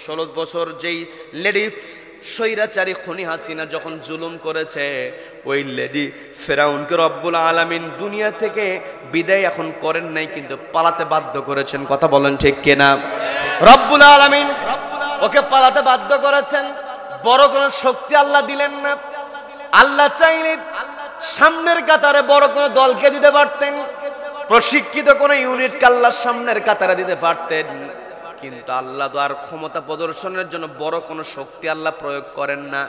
16 বছর যেই লেডি স্বৈরাচারী খুনি হাসিনা যখন জুলুম করেছে, ওই লেডি ফেরাউনকে রব্বুল আলামিন দুনিয়া থেকে বিদায় এখন করেন নাই, কিন্তু পালাতে বাধ্য করেছেন। কথা বলেন ঠিক কিনা? রব্বুল আলামিন ওকে পালাতে বাধ্য করেছেন। বড় কোনো শক্তি আল্লাহ দিলেন না। আল্লাহ চাইলে সামনের কাতারে বড় কোনো দলকে দিতে পারতেন, প্রশিক্ষিত কোনো ইউনিটকে আল্লাহ সামনের কাতারে দিতে পারতেন। কিন্তু আল্লাহ তো আর ক্ষমতা প্রদর্শনের জন্য বড় কোনো শক্তি আল্লাহ প্রয়োগ করেন না।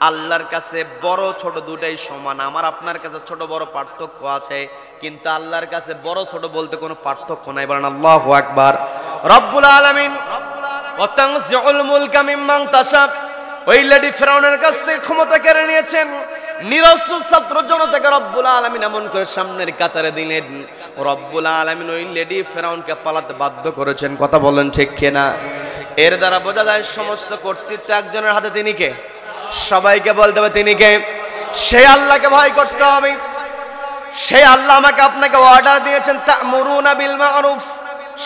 আল্লাহর কাছে বড় ছোট দুটাই সমান। আমার আপনার কাছে ছোট বড় পার্থক্য আছে, কিন্তু আল্লাহর কাছে বড় ছোট বলতে কোনো পার্থক্য নাই। বলেন আল্লাহু আকবার। রব্বুল আলামিন ওয়াতানজিউল মুলকা মিম্মান তাশা, ওই লেডি ফেরাউনের কাছ থেকে ক্ষমতা কেড়ে নিয়েছেন। নিরস্ত্র ছাত্র জনতাকে রব্বুল আলামিন এমন করে সামনের কাতারে দিলেন, রব্বুল আলামিন ওই লেডি ফেরাউনকে পালাতে বাধ্য করেছেন। কথা বলেন ঠিক কিনা? এর দ্বারা বোঝা যায় সমস্ত কর্তৃত্ব একজনের হাতে। তিনি কে? সবাইকে বলতে হবে তিনি কে? সেই আল্লাহকে ভয় করতে হবে। সেই আল্লাহ আমাকে আপনাকে অর্ডার দিয়েছেন, তা'মুরুনা বিল মা'রুফ,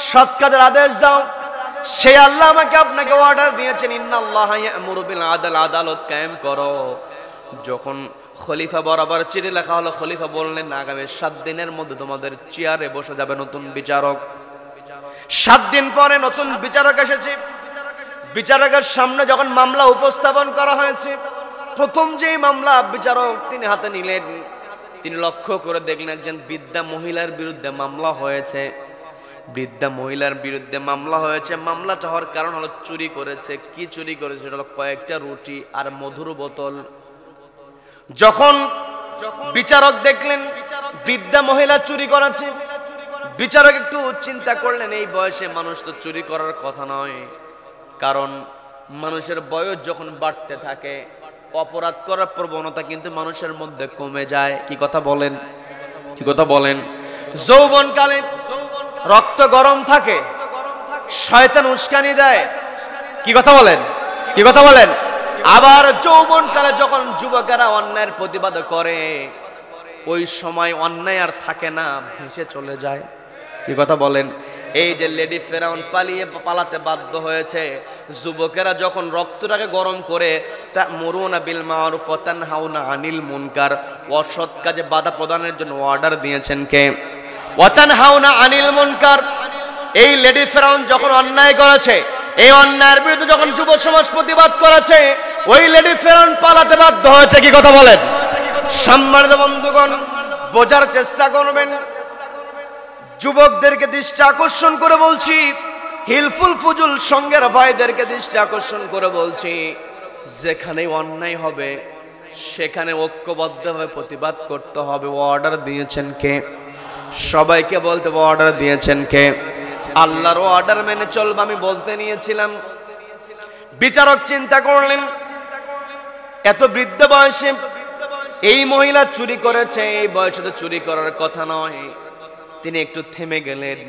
সৎ কাজের আদেশ দাও। সেই আল্লাহ আমাকে আপনাকে অর্ডার দিয়েছেন, ইন্নাল্লাহা ইয়া'মুরু বিল আদল, আদালত কায়েম করো। যখন খলিফা বরাবর চিঠি লেখা হলো, খলিফা বললেন আগামী 7 দিনের মধ্যে তোমাদের চেয়ারে বসে যাবে নতুন বিচারক। 7 দিন পরে নতুন বিচারক এসেছে। বিচারকের সামনে যখন মামলা উপস্থাপন করা হয়েছে, প্রথম যেই মামলা বিচারক তিনি হাতে নিলেন, তিনি লক্ষ্য করে দেখলেন একজন বৃদ্ধা মহিলার বিরুদ্ধে মামলা হয়েছে। বৃদ্ধা মহিলার বিরুদ্ধে মামলা হয়েছে। মামলাটা হওয়ার কারণ হলো চুরি করেছে। কি চুরি করেছে? সেটা হলো কয়েকটা রুটি আর মধুর বোতল। যখন বিচারক দেখলেন বৃদ্ধা মহিলা চুরি করেছে, বিচারক একটু চিন্তা করলেন এই বয়সে মানুষ তো চুরি করার কথা নয়, কারণ মানুষের বয়স যখন বাড়তে থাকে অপরাধ করার প্রবণতা কিন্তু মানুষের মধ্যে কমে যায়। কি কথা বলেন? কি কথা বলেন? যৌবনকালে রক্ত গরম থাকে, শয়তান উস্কানি দেয়। কি কথা বলেন? কি কথা বলেন? আবার যৌবনকালে যখন যুবকেরা অন্যায়ের প্রতিবাদ করে, ওই সময় অন্যায় আর থাকে না, ভেসে চলে যায়। কি কথা বলেন? এই যে লেডি ফেরাউন পালাতে বাধ্য হয়েছে, যুবকেরা যখন রক্তটাকে গরম করে তা'মুরুনা বিল মা'রুফ ওয়া তানহাউনা আনিল মুনকার, অসৎ কাজে বাধা প্রদানের জন্য অর্ডার দিয়েছেন কে? ওয়া তানহাউনা আনিল মুনকার। এই লেডি ফেরাউন যখন অন্যায় করেছে, এই অন্যায়ের বিরুদ্ধে যখন যুব সমাজ প্রতিবাদ করেছে, ওই লেডি ফেরাউন পালাতে বাধ্য হয়েছে। কি কথা বলেন? সম্মানিত বন্ধুগণ, বোঝার চেষ্টা করবেন। যুবকদেরকে দৃষ্টি আকর্ষণ করে বলছি, হিলফুল ফুজুল সঙ্গের ভাইদেরকে দৃষ্টি আকর্ষণ করে বলছি, যেখানে অন্যায় হবে সেখানে ঐক্যবদ্ধভাবে প্রতিবাদ করতে হবে। অর্ডার দিয়েছেন কে? সবাইকে বলতে অর্ডার দিয়েছেন কে? আল্লাহর অর্ডার মেনে চলবে আমি বলতে নিয়েছিলাম। বিচারক চিন্তা করলেন, এত বৃদ্ধ বয়সে এই মহিলা চুরি করেছে, এই বয়সে তো চুরি করার কথা নয়। তিনি একটু থেমে গেলেন।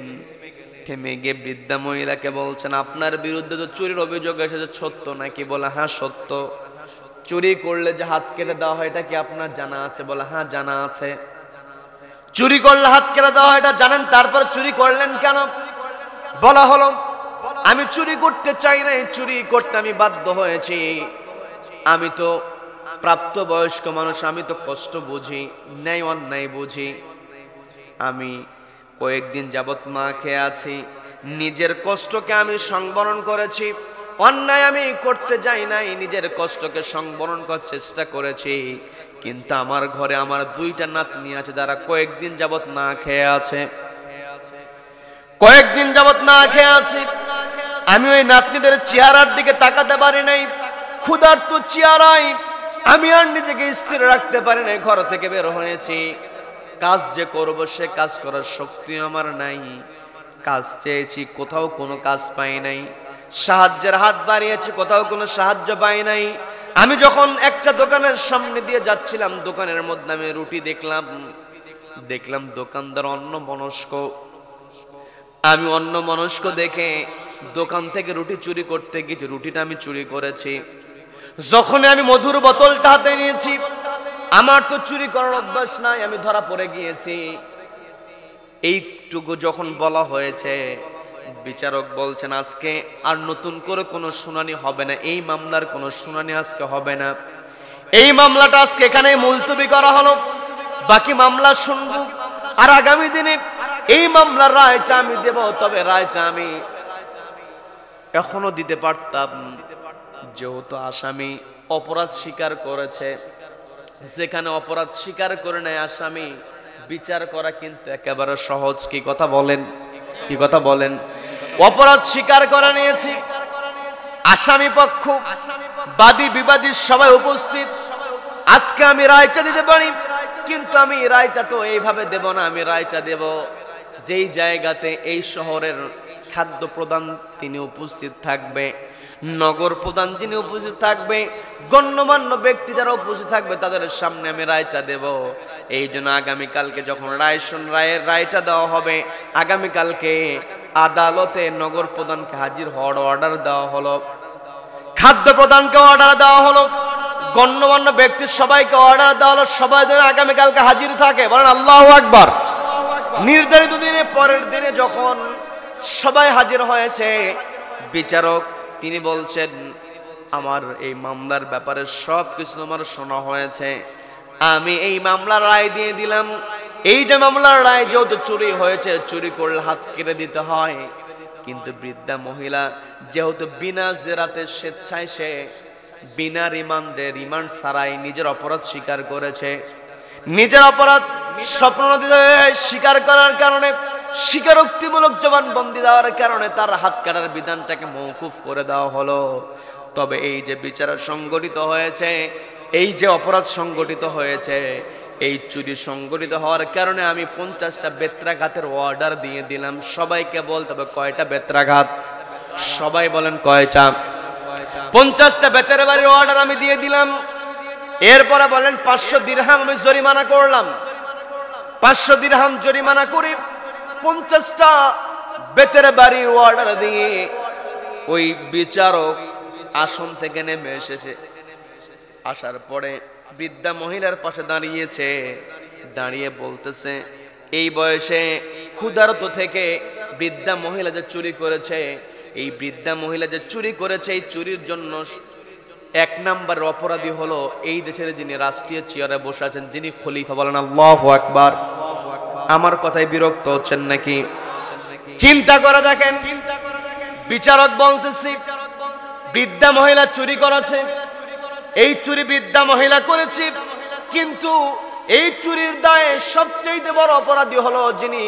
থেমে গিয়ে বৃদ্ধা মহিলাকে বলছেন, আপনার বিরুদ্ধে তো চুরির অভিযোগ এসেছে, সত্য নাকি? বলে হ্যাঁ সত্য। চুরি করলে যে হাত কেটে দেওয়া হয় এটা কি আপনার জানা আছে? বলে হ্যাঁ জানা আছে। চুরি করলে হাত কেটে দেওয়া হয় এটা জানেন, তারপর চুরি করলেন কেন? বলা হলো, আমি চুরি করতে চাই না, চুরি করতে আমি বাধ্য হয়েছি। আমি তো প্রাপ্তবয়স্ক মানুষ, আমি তো কষ্ট বুঝি, ন্যায় অন্যায় বুঝি। আমি কয়েকদিন যাবত না খেয়ে আছি, নিজের কষ্টকে আমি সংবরণ করেছি। অন্যায় আমি করতে যাই নাই, নিজের কষ্টকে সংবরণ করার চেষ্টা করেছি। কিন্তু আমার ঘরে আমার দুইটা নাতনি আছে যারা কয়েকদিন যাবত না খেয়ে আছে। কয়েকদিন যাবত না খেয়ে আছে। আমি ওই নাতনিদের চেহারার দিকে তাকাতে পারি নাই। ক্ষুধার্ত চেহারায় আমি আর নিজেকে স্থির রাখতে পারি নাই। ঘর থেকে বের হয়েছি। কাজ যে করব সে কাজ করার শক্তি আমার নাই। কাজ চেয়েছি, কোথাও কোনো কাজ পাই নাই। সাহায্যের হাত বাড়িয়েছি, কোথাও কোনো সাহায্য পাই নাই। আমি যখন একটা দোকানের সামনে দিয়ে যাচ্ছিলাম, দোকানের মধ্যে আমি রুটি দেখলাম দোকানদার অন্যমনস্ক। আমি অন্যমনস্ক দেখে দোকান থেকে রুটি চুরি করতে গিয়েছি, রুটিটা আমি চুরি করেছি। যখন আমি মধুর বোতলটা হাতে নিয়েছি, আমার তো চুরি করার অভ্যাস নাই, আমি ধরা পড়ে গিয়েছি। এইটুকু যখন বলা হয়েছে, বিচারক বলছেন আজকে আর নতুন করে কোনো শুনানি হবে না, এই মামলার কোনো শুনানি আজকে হবে না। এই মামলাটা আজকে এখানে মুলতবি করা হলো, বাকি মামলা শুনবো। আর আগামী দিনে এই মামলার রায়টা আমি দেব, তবে রায়টা আমি এখনো দিতে পারতাম, যেহেতু আসামি অপরাধ স্বীকার করেছে। যেখানে অপরাধ স্বীকার করে নেয় আসামি, বিচার করা কিন্তু একেবারে সহজ। কি কথা বলেন? কি কথা বলেন? অপরাধ স্বীকার করে নিয়েছি, আসামি পক্ষ, বাদী বিবাদী সবাই উপস্থিত। আজকে আমি রায়টা দিতে পারি, কিন্তু আমি রায়টা তো এইভাবে দেব না। আমি রায়টা দেব যেই জায়গাতে এই শহরের খাদ্য প্রধান তিনি উপস্থিত থাকবে, নগর প্রধান যিনি উপস্থিত থাকবে, গণ্যমান্য ব্যক্তি যারা উপস্থিত থাকবে, তাদের সামনে আমি রায়টা দেব। এই জন্য আগামীকালকে যখন রায়টা দেওয়া হবে, আগামীকালকে আদালতে নগর প্রধানকে হাজির হওয়ার অর্ডার দেওয়া হলো, খাদ্য প্রধানকে অর্ডার দেওয়া হলো, গণ্যমান্য ব্যক্তির সবাইকে অর্ডার দেওয়া হলো, সবাই যেন আগামীকালকে হাজির থাকে। বলেন আল্লাহু আকবার। নির্ধারিত দিনে পরের দিনে যখন সবাই হাজির হয়েছে, বিচারক তিনি বলছেন, আমার এই মামলার ব্যাপারে সব কিছু আমার শোনা হয়েছে, আমি এই মামলার রায় দিয়ে দিলাম। এই যে মামলার রায়, যেহেতু চুরি হয়েছে, চুরি করলে হাত কেটে দিতে হয়, কিন্তু বৃদ্ধা মহিলা যেহেতু বিনা জেরাতে স্বেচ্ছায় সে বিনা রিমান্ডে, রিমান্ড ছাড়াই নিজের অপরাধ স্বীকার করেছে। নিজের অপরাধ স্বপ্নদিতে স্বীকার করার কারণে, স্বীকারোক্তিমূলক জবানবন্দি দেওয়ার কারণে তার হাত কাটার বিধানটাকে মওকুফ করে দেওয়া হলো। তবে এই যে বিচার সংগঠিত হয়েছে, এই যে অপরাধ সংগঠিত হয়েছে, এই চুরি সংগঠিত হওয়ার কারণে আমি 50টা বেত্রাঘাতের অর্ডার দিয়ে দিলাম। সবাইকে বলতে হবে কয়টা বেত্রাঘাত? সবাই বলেন কয়টা? 50টা বেতের বাড়ির অর্ডার আমি দিয়ে দিলাম। এরপরে বলেন 500 দিরহাম আমি জরিমানা করলাম। 500 দিরহাম জরিমানা করে 50টা বেতের বাড়ির অর্ডার দিয়ে ওই বিচারক আসন থেকে নেমে এসেছে। আসার পরে বৃদ্ধা মহিলার পাশে দাঁড়িয়েছে, দাঁড়িয়ে বলতেছে, এই বয়সে ক্ষুধার্ত থেকে বৃদ্ধা মহিলা যে চুরি করেছে, এই বৃদ্ধা মহিলা যে চুরি করেছে, এই চুরির জন্য 1 নাম্বার অপরাধী হলো এই দেশের যিনি রাষ্ট্রীয় চেয়ারে বসে আছেন, যিনি খলিফা। বলেন আল্লাহু আকবার। আমার কথায় বিরক্ত হচ্ছেন নাকি? চিন্তা করে দেখেন, বিচারক বলতেছি বৃদ্ধা মহিলা চুরি করেছে, এই চুরি বৃদ্ধা মহিলা করেছে, কিন্তু এই চুরির দায়ে সবচেয়ে বড় অপরাধী হলো যিনি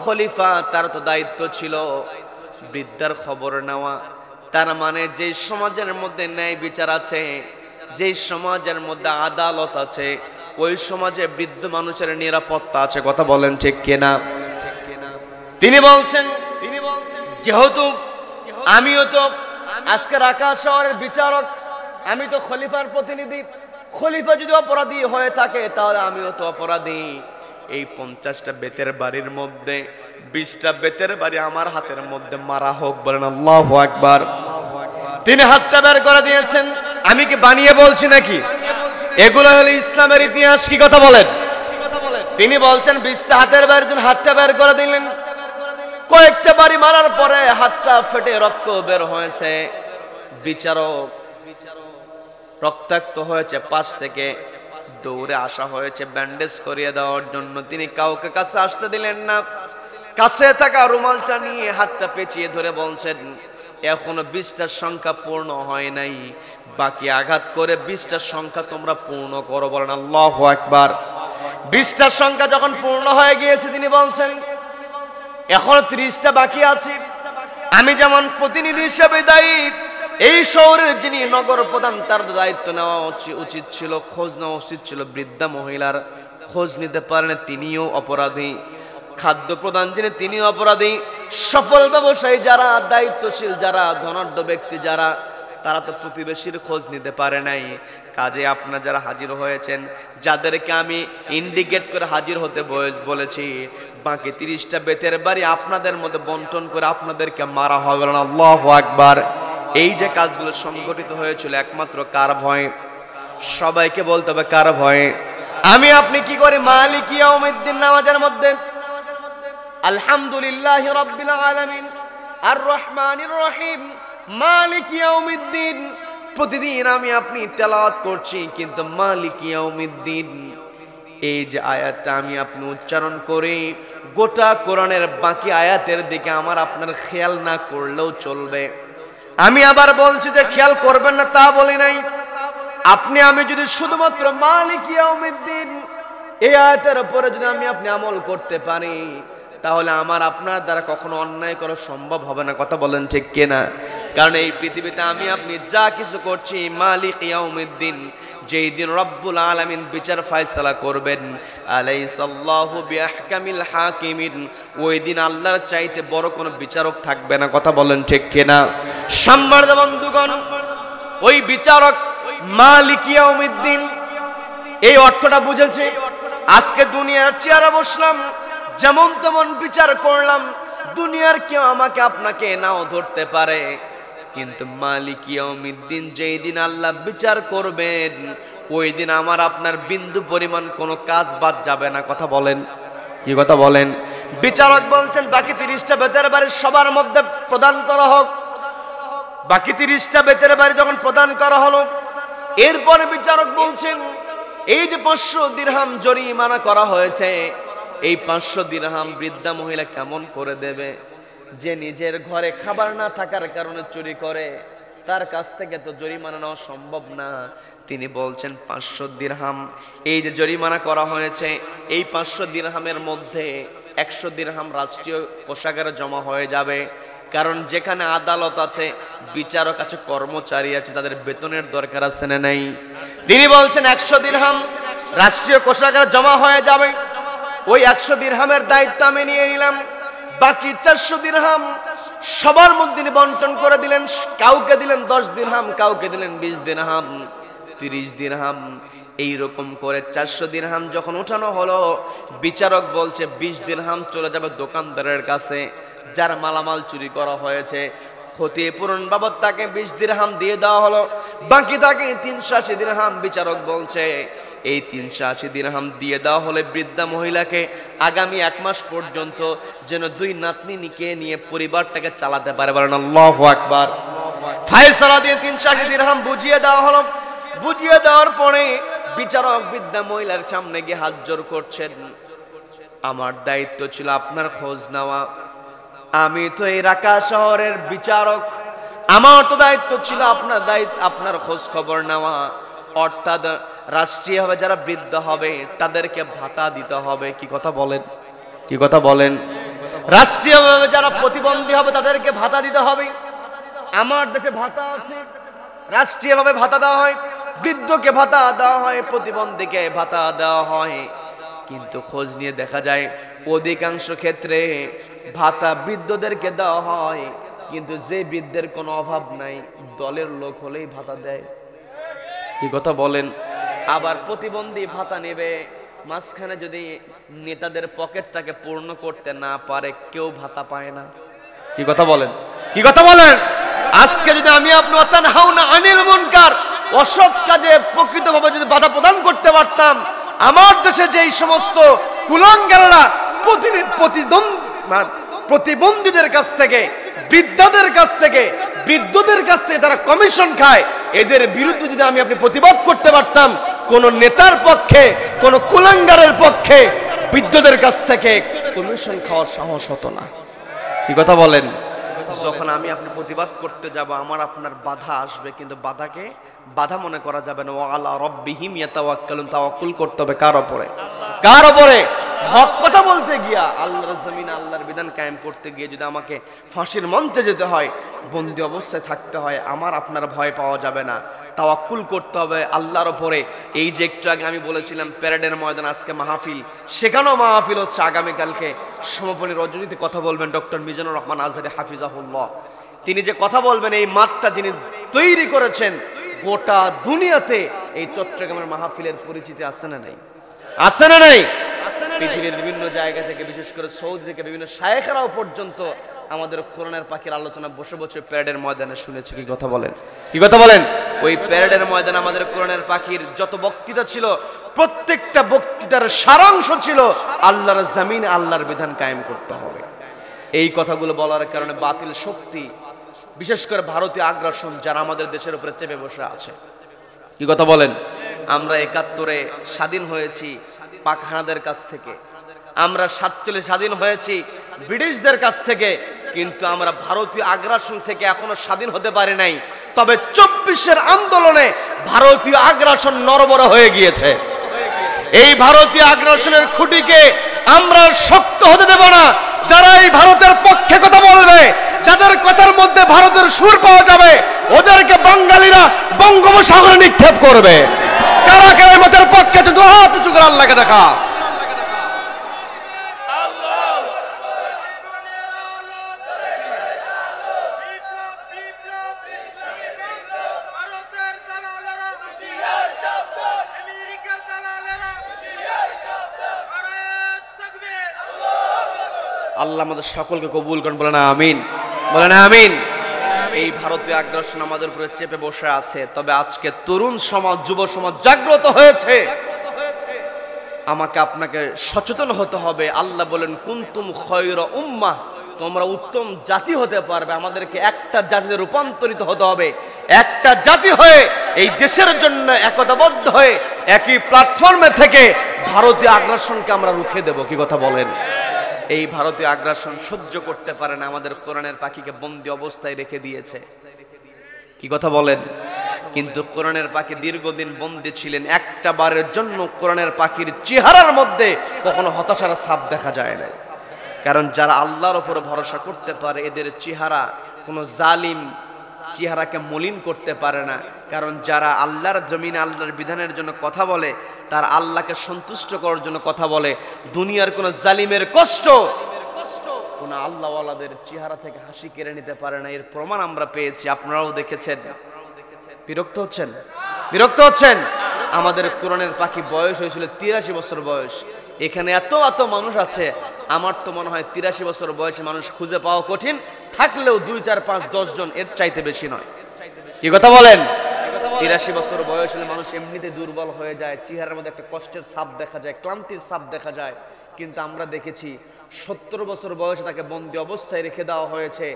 খলিফা, তার তো দায়িত্ব ছিল বৃদ্ধার খবর নেওয়া। তার মানে যে সমাজের মধ্যে ন্যায় বিচার আছে, যে সমাজের মধ্যে আদালত আছে, ওই সমাজে বৃদ্ধ মানুষের নিরাপত্তা আছে। কথা বলেন ঠিক কিনা? তিনি বলছেন যেহেতু আমিও তো আজকে রাকা শহরের বিচারক, আমি তো খলিফার প্রতিনিধি, খলিফা যদি অপরাধী হয়ে থাকে তাহলে আমিও তো অপরাধী। এই 50টা বেতের বাড়ির মধ্যে 20টা বেতের বাড়ি আমার হাতের মধ্যে মারা হোক। বলেন আল্লাহু আকবার। তিনি হাতটা বের করে দিয়েছেন। আমি কি বানিয়ে বলছি নাকি? এগুলো হলো ইসলামের ইতিহাস। কি কথা বলেন? তিনি বলছেন 20টা হাতের বাড়ির জন্য হাতটা বের করে দিলেন। কয়েকটা বাড়ি মারার পরে হাতটা ফেটে রক্ত বের হয়েছে। বিচারক রক্তাক্ত হয়েছে, পাশ থেকে দৌড়ে আসা হয়েছে ব্যান্ডেজ করিয়ে দেওয়ার জন্য। তিনি কাউকে কাছে আসতে দিলেন না। কাছে থাকা রুমালটা নিয়ে হাতটা পেঁচিয়ে ধরে বলছেন, এখনো 20টার সংখ্যা পূর্ণ হয় নাই, বাকি আঘাত করে 20টার সংখ্যা তোমরা পূর্ণ করো। বলেন আল্লাহু আকবার। 20টার সংখ্যা যখন পূর্ণ হয়ে গিয়েছে, তিনি বলছেন এখন 30টা বাকি আছে। আমি যেমন প্রতিনিধি হিসেবে দায়ী, এই শহরের যিনি নগর প্রধান তার দায়িত্ব নেওয়া উচিত ছিল, খোঁজ নেওয়া উচিত ছিল। বৃদ্ধা মহিলার খোঁজ নিতে পারেন, তিনিও অপরাধী। খাদ্য প্রধান যিনি, তিনিও অপরাধী। সফল ব্যবসায়ী যারা, দায়িত্বশীল যারা, ধনাঢ্য ব্যক্তি যারা, তারা তো প্রতিবেশীর খোঁজ নিতে পারে নাই। কাজে আপনারা যারা হাজির হয়েছেন, যাদেরকে আমি ইন্ডিকেট করে হাজির হতে বলেছি, বাকি 30টা বেতের বাড়ি আপনাদের মধ্যে বন্টন করে আপনাদেরকে মারা হবে। আল্লাহু আকবার। এই যে কাজগুলো সংগঠিত হয়েছিল একমাত্র কার ভয়ে? সবাইকে বলতে হবে কার ভয়ে? আমি আপনি কি করি? মালিক ইয়াউমিদ্দিন নামাজের মধ্যে আলহামদুলিল্লাহি রাব্বিল আলামিন আর রহমানির রহিম মালিক ইয়াউমিদ্দিন প্রতিদিন আমি আপনি তেলাওয়াত করছি, কিন্তু মালিক ইয়াউমিদ্দিন এই যে আয়াতটা আমি আপনি উচ্চারণ করি, গোটা কোরআনের বাকি আয়াতের দিকে আমার আপনার খেয়াল না করলেও চলবে। আমি আবার বলছি যে খেয়াল করবেন না তা বলি নাই। আপনি আমি যদি শুধুমাত্র মালিক ইয়াউমিদ্দিন এই আয়াতের উপরে যদি আমি আপনি আমল করতে পারি, তাহলে আমার আপনার দ্বারা কখনো অন্যায় করা সম্ভব হবে না। কথা বলেন ঠিক কিনা? কারণ এই পৃথিবীতে আমি আপনি যা কিছু করছি, মালিক ইয়াউমিদ্দিন যেই দিন রব্বুল আলামিন বিচার ফয়সালা করবেন, আলাইসাল্লাহু বিআহকামিল হাকিমিন, ওই দিন আল্লাহর চাইতে বড় কোনো বিচারক থাকবে না। কথা বলেন ঠিক কিনা? সম্মানিত বন্ধুগণ, ওই বিচারক মালিক ইয়াউমিদ্দিন এই অর্থটা বুঝেছে। আজকে দুনিয়ার চেয়ারে বসলাম, যেমন তেমন বিচার করলাম, দুনিয়ার কেউ আমাকে আপনাকে নাও ধরতে পারে, কিন্তু মালিক ইয়াউমিদ্দিন যেই দিন আল্লাহ বিচার করবেন, ওই দিন আমার আপনার বিন্দু পরিমাণ কোনো কাজ বাদ যাবে না। কথা বলেন, কি কথা বলেন? বিচারক বলছেন বাকি 30টা বেতের বাড়ি সবার মধ্যে প্রদান করা হোক। বাকি 30টা বেতের বাড়ি যখন প্রদান করা হলো, এরপরে বিচারক বলছেন এই যে 500 দিরহাম জরিমানা করা হয়েছে, এই 500 দিরহাম বৃদ্ধা মহিলা কেমন করে দেবে? যে নিজের ঘরে খাবার না থাকার কারণে চুরি করে, তার কাছ থেকে তো জরিমানা নেওয়া সম্ভব না। তিনি বলছেন 500 দিরহাম এই যে জরিমানা করা হয়েছে, এই 500 দিরহামের মধ্যে 100 দিরহাম রাষ্ট্রীয় কোষাগারে জমা হয়ে যাবে। কারণ যেখানে আদালত আছে, বিচারক আছে, কর্মচারী আছে, তাদের বেতনের দরকার আছে না নাই? তিনি বলছেন 100 দিরহাম রাষ্ট্রীয় কোষাগারে জমা হয়ে যাবে। ওই 100 দিরহামের দায়িত্ব আমি নিয়ে নিলাম। বাকি 400 দিরহাম সবার মধ্যে বন্টন করে দিলেন। কাউকে দিলেন 10 দিরহাম, কাউকে দিলেন 20 দিরহাম, 30 দিরহাম। এইরকম করে 400 দিরহাম যখন উঠানো হলো, বিচারক বলছে 20 দিরহাম চলে যাবে দোকানদারের কাছে, যার মালামাল চুরি করা হয়েছে। ক্ষতিপূরণ বাবদ তাকে 20 দিরহাম দিয়ে দেওয়া হলো। বাকি তাকে 380 দিরহাম। বিচারক বলছে এই 380 দিরহাম দিয়ে দেওয়া হলে বৃদ্ধা মহিলাকে আগামী 1 মাস পর্যন্ত যেন 2 নাতনিকে নিয়ে পরিবারটাকে চালাতে পারে। বলেন আল্লাহু আকবার। ফয়সালা দিয়ে 380 দিরহাম বুঝিয়ে দেওয়া হলো। বুঝিয়ে দেওয়ার পরে বিচারক বৃদ্ধা মহিলার সামনে গিয়ে হাত জোড় করছেন, আমার দায়িত্ব ছিল আপনার খোঁজ নেওয়া। আমি তো এই রাকা শহরের বিচারক, আমার তো দায়িত্ব ছিল আপনার খোঁজ খবর নেওয়া। অর্থাৎ রাষ্ট্রীয়ভাবে যারা বৃদ্ধ হবে তাদেরকে ভাতা দিতে হবে। কি কথা বলেন? কি কথা বলেন? রাষ্ট্রীয়ভাবে যারা প্রতিবন্ধী হবে তাদেরকে ভাতা দিতে হবে। আমার দেশে ভাতা আছে, রাষ্ট্রীয়ভাবে ভাতা দেওয়া হয়, বৃদ্ধকে ভাতা দেওয়া হয়, প্রতিবন্ধীকে ভাতা দেওয়া হয়। কিন্তু খোঁজ নিয়ে দেখা যায় অধিকাংশ ক্ষেত্রে ভাতা বৃদ্ধদেরকে দেওয়া হয়, কিন্তু যে বৃদ্ধের কোনো অভাব নাই দলের লোক হলেই ভাতা দেয়। কি কথা বলেন? আবার প্রতিবন্ধী ভাতা নেবে, মাঝখানে যদি নেতাদের পকেটটাকে পূর্ণ করতে না পারে কেউ ভাতা পায় না। কি কথা বলেন? কি কথা বলেন? আজকে যদি আমি আপনি তানহাউনা আনিল মুনকার, অসৎ কাজে প্রকৃতভাবে যদি বাধা প্রদান করতে পারতাম, আমার দেশে যেই সমস্ত কুলাঙ্গাররা প্রতিবন্ধীদের কাছ থেকে, বৃদ্ধদের কাছ থেকে, বৃদ্ধদের কাছ থেকে তারা কমিশন খায়, এদের বিরুদ্ধে যদি আমি আপনি প্রতিবাদ করতে পারতাম, কোন নেতার পক্ষে, কোন কুলাঙ্গারের পক্ষে বৃদ্ধদের কাছ থেকে কমিশন খাওয়ার সাহস হতো না। কি কথা বলেন? যখন আমি আপনি প্রতিবাদ করতে যাব, আমার আপনার বাধা আসবে, কিন্তু বাধাকে বাধা মনে করা যাবে না। ওয়ালা রব্বিহিম ইয়াতাওয়াক্কালুন, তাওয়াক্কুল করতে হবে কার উপরে? কার উপরে? হক কথা বলতে গিয়া, আল্লাহর জমিনে আল্লাহর বিধান কায়েম করতে গিয়ে যদি আমাকে ফাঁসির মঞ্চে যেতে হয়, বন্দি অবস্থায় থাকতে হয়, আমার আপনার ভয় পাওয়া যাবে না, তাওয়াক্কুল করতে হবে আল্লাহর উপরে। এই যে একটু আগে আমি বলেছিলাম প্যারেডের ময়দান, আজকে মাহফিল, সেখানেও মাহফিল হচ্ছে। আগামীকালকে সমাপনী রজনীতে কথা বলবেন ডক্টর মিজানুর রহমান আজহারী হাফিজাহুল্লাহ। তিনি যে কথা বলবেন, এই মাঠটা যিনি তৈরি করেছেন, গোটা দুনিয়াতে এই চট্টগ্রামের মাহফিলের পরিচিতি আছে না নাই? আছে না নাই? পৃথিবীর বিভিন্ন জায়গা থেকে, বিশেষ করে সৌদি থেকে বিভিন্ন শায়েখরাও পর্যন্ত আমাদের কোরআনের পাখির আলোচনা বসে বসে প্যারেডের ময়দানে শুনেছে। কি কথা বলেন? কি কথা বলেন? ওই প্যারেডের ময়দানে আমাদের কোরআনের পাখির যত বক্তৃতা ছিল, প্রত্যেকটা বক্তৃতার সারাংশ ছিল আল্লাহর জমিনে আল্লাহর বিধান কায়েম করতে হবে। এই কথাগুলো বলার কারণে বাতিল শক্তি, বিশেষ করে ভারতীয় আগ্রাসন যারা আমাদের দেশের উপরে চেপে বসে আছে। কি কথা বলেন? আমরা ৭১-এ স্বাধীন হয়েছি পাক হানাদের কাছ থেকে, আমরা ৪৭ স্বাধীন হয়েছি ব্রিটিশদের কাছ থেকে, কিন্তু আমরা ভারতীয় আগ্রাসন থেকে এখনো স্বাধীন হতে পারি নাই। তবে ২৪-এর আন্দোলনে ভারতীয় আগ্রাসন নড়বড়ে হয়ে গিয়েছে। এই ভারতীয় আগ্রাসনের খুঁটিকে আমরা শক্ত হতে দেব না। যারা এই ভারতের পক্ষে কথা বলবে, যাদের কথার মধ্যে ভারতের সুর পাওয়া যাবে, ওদেরকে বাঙালিরা বঙ্গোপসাগরে নিক্ষেপ করবে। কারা কারা মতের পক্ষে হাত উঁচু করে আল্লাহকে দেখা। আল্লাহ আমাদের সকলকে কবুল করেন, বলেন আমিন, বলেন আমিন। এই ভারতীয় আগ্রাসন আমাদের উপরে চেপে বসে আছে, তবে আজকে তরুণ সমাজ, যুব সমাজ জাগ্রত হয়েছে। আমাকে আপনাকে সচেতন হতে হবে। আল্লাহ বলেন কুনতুম খায়রা উম্মাহ, তোমরা উত্তম জাতি হতে পারবে। আমাদেরকে একটা জাতিতে রূপান্তরিত হতে হবে, একটা জাতি হয়ে এই দেশের জন্য একতাবদ্ধ হয়ে একই প্ল্যাটফর্মে থেকে ভারতীয় আগ্রাসনকে আমরা রুখে দেব। কি কথা বলেন? এই ভারতীয় আগ্রাসন সহ্য করতে পারে না, আমাদের কোরআনের পাখিকে বন্দী অবস্থায় রেখে দিয়েছে। কি কথা বলেন? কিন্তু কোরআনের পাখি দীর্ঘদিন বন্দী ছিলেন, একটা বারের জন্য কোরআনের পাখির চেহারার মধ্যে কখনো হতাশার ছাপ দেখা যায় না। কারণ যারা আল্লাহর উপর ভরসা করতে পারে, এদের চেহারা কোনো জালিম চেহারাকে মলিন করতে পারে না। কারণ যারা আল্লাহর জমিনে আল্লাহর বিধানের জন্য কথা বলে, তার আল্লাহকে সন্তুষ্ট করার জন্য কথা বলে, দুনিয়ার কোন জালিমের কষ্ট কোন আল্লাহওয়ালাদের চেহারা থেকে হাসি কেড়ে নিতে পারে না। এর প্রমাণ আমরা পেয়েছি, আপনারাও দেখেছেন। বিরক্ত হচ্ছেন? বিরক্ত হচ্ছেন? আমাদের কোরআনের পাখি বয়স হয়েছিল ৮৩ বছর বয়স। এখানে এত এত মানুষ আছে, আমার তো মনে হয় ৮৩ বছর বয়সে মানুষ খুঁজে পাওয়া কঠিন, থাকলেও ২, ৪, ৫, ১০ জন, এর চাইতে বেশি নয়। কি কথা বলেন? ৮৩ বছর বয়স হলে মানুষ এমনিতে দুর্বল হয়ে যায়, চেহারার মধ্যে একটা কষ্টের ছাপ দেখা যায়, ক্লান্তির ছাপ দেখা যায়। কিন্তু আমরা দেখেছি ৭০ বছর বয়সে তাকে বন্দী অবস্থায় রেখে দেওয়া হয়েছে।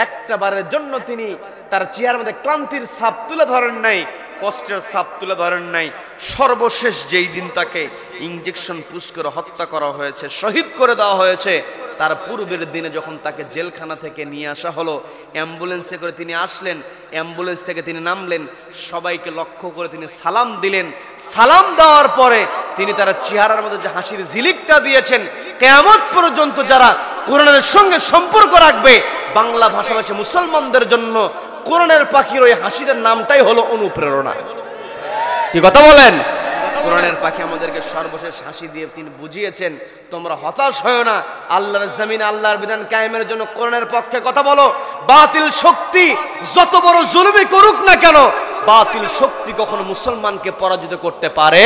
একটা বারের জন্য তিনি তার চেহারার মধ্যে ক্লান্তির ছাপ তুলে ধরেন নাই, কষ্টের ছাপ তুলে ধরেন নাই। সর্বশেষ যেই দিন তাকে ইঞ্জেকশন পুশ করে হত্যা করা হয়েছে, শহীদ করে দেওয়া হয়েছে, তার পূর্বের দিনে যখন তাকে জেলখানা থেকে নিয়ে আসা হলো, অ্যাম্বুলেন্সে করে তিনি আসলেন, অ্যাম্বুলেন্স থেকে তিনি নামলেন, সবাইকে লক্ষ্য করে তিনি সালাম দিলেন। সালাম দেওয়ার পরে তিনি তার চেহারার মধ্যে যে হাসির ঝিলিকটা দিয়েছেন, কিয়ামত পর্যন্ত যারা কোরআনের সঙ্গে সম্পর্ক রাখবে, বাংলা ভাষাভাষী মুসলমানদের জন্য কোরআনের পাখির ওই হাসির নামটাই হলো অনুপ্রেরণা। কি কথা বলেন? কোরআনের পাখি আমাদেরকে সর্বশেষ হাসি দিয়ে তিনি বুঝিয়েছেন, তোমরা হতাশ হয় না, আল্লাহর জমিনে আল্লাহর বিধান কায়েমের জন্য কোরআনের পক্ষে কথা বলো। বাতিল শক্তি যত বড় জুলুমি করুক না কেন, বাতিল শক্তি কখনো মুসলমানকে পরাজিত করতে পারে।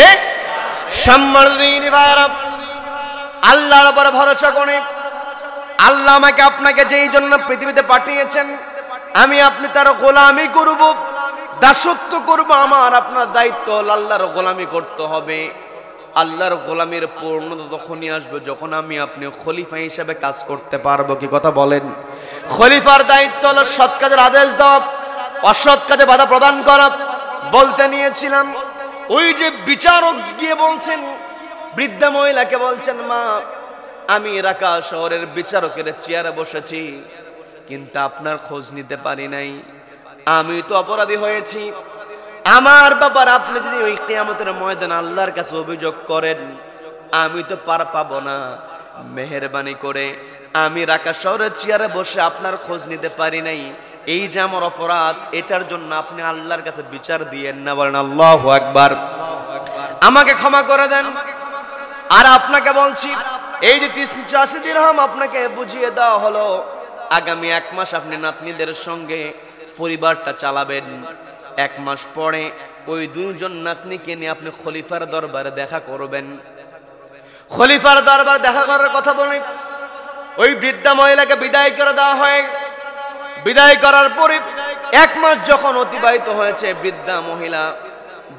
সম্মানিত ভাইরা, আল্লাহর উপর ভরসা করে, আল্লাহ আমাকে আপনাকে যেই জন্য পৃথিবীতে পাঠিয়েছেন, আমি আপনি তার গোলামি করব, দাসত্ব করব। আমার আপনার দায়িত্ব হল আল্লাহর গোলামি করতে হবে। আল্লাহর গোলামির পূর্ণতা তখনই আসবে যখন আমি আপনি খলিফা হিসেবে কাজ করতে পারবো। কি কথা বলেন? খলিফার দায়িত্ব হলো সৎ কাজের আদেশ দেওয়া, অসৎ কাজে বাধা প্রদান করা। বলতে নিয়েছিলাম, ওই যে বিচারক গিয়ে বলছেন, বৃদ্ধা মহিলাকে বলছেন, মা আমি রাকা শহরের বিচারকের চেয়ারে বসেছি, কিন্তু আপনার খোঁজ নিতে পারি নাই, আমি তো অপরাধী হয়েছি। আমার ব্যাপার আপনি যদি ওই কিয়ামতের ময়দানে আল্লাহর কাছে অভিযোগ করেন, আমি তো পার পাবো না। মেহেরবানি করে আমি রাকা শহরের চেয়ারে বসে আপনার খোঁজ নিতে পারি নাই, এই যে আমার অপরাধ, এটার জন্য আপনি আল্লাহর কাছে বিচার দিয়েন না। বলেন আল্লাহু আকবার। আমাকে ক্ষমা করে দেন। আর আপনাকে বলছি, এই যে 380 দিরহাম আপনাকে বুঝিয়ে দেওয়া হলো, আগামী 1 মাস আপনি নাতনিদের সঙ্গে পরিবারটা চালাবেন। 1 মাস পরে ওই 2 জন নাতনিকে নিয়ে আপনি খলিফার দরবারে দেখা করবেন। খলিফার দরবারে দেখা করার কথা বলে ওই বৃদ্ধা মহিলাকে বিদায় করে দেওয়া হয়। বিদায় করার পরে 1 মাস যখন অতিবাহিত হয়েছে, বৃদ্ধা মহিলা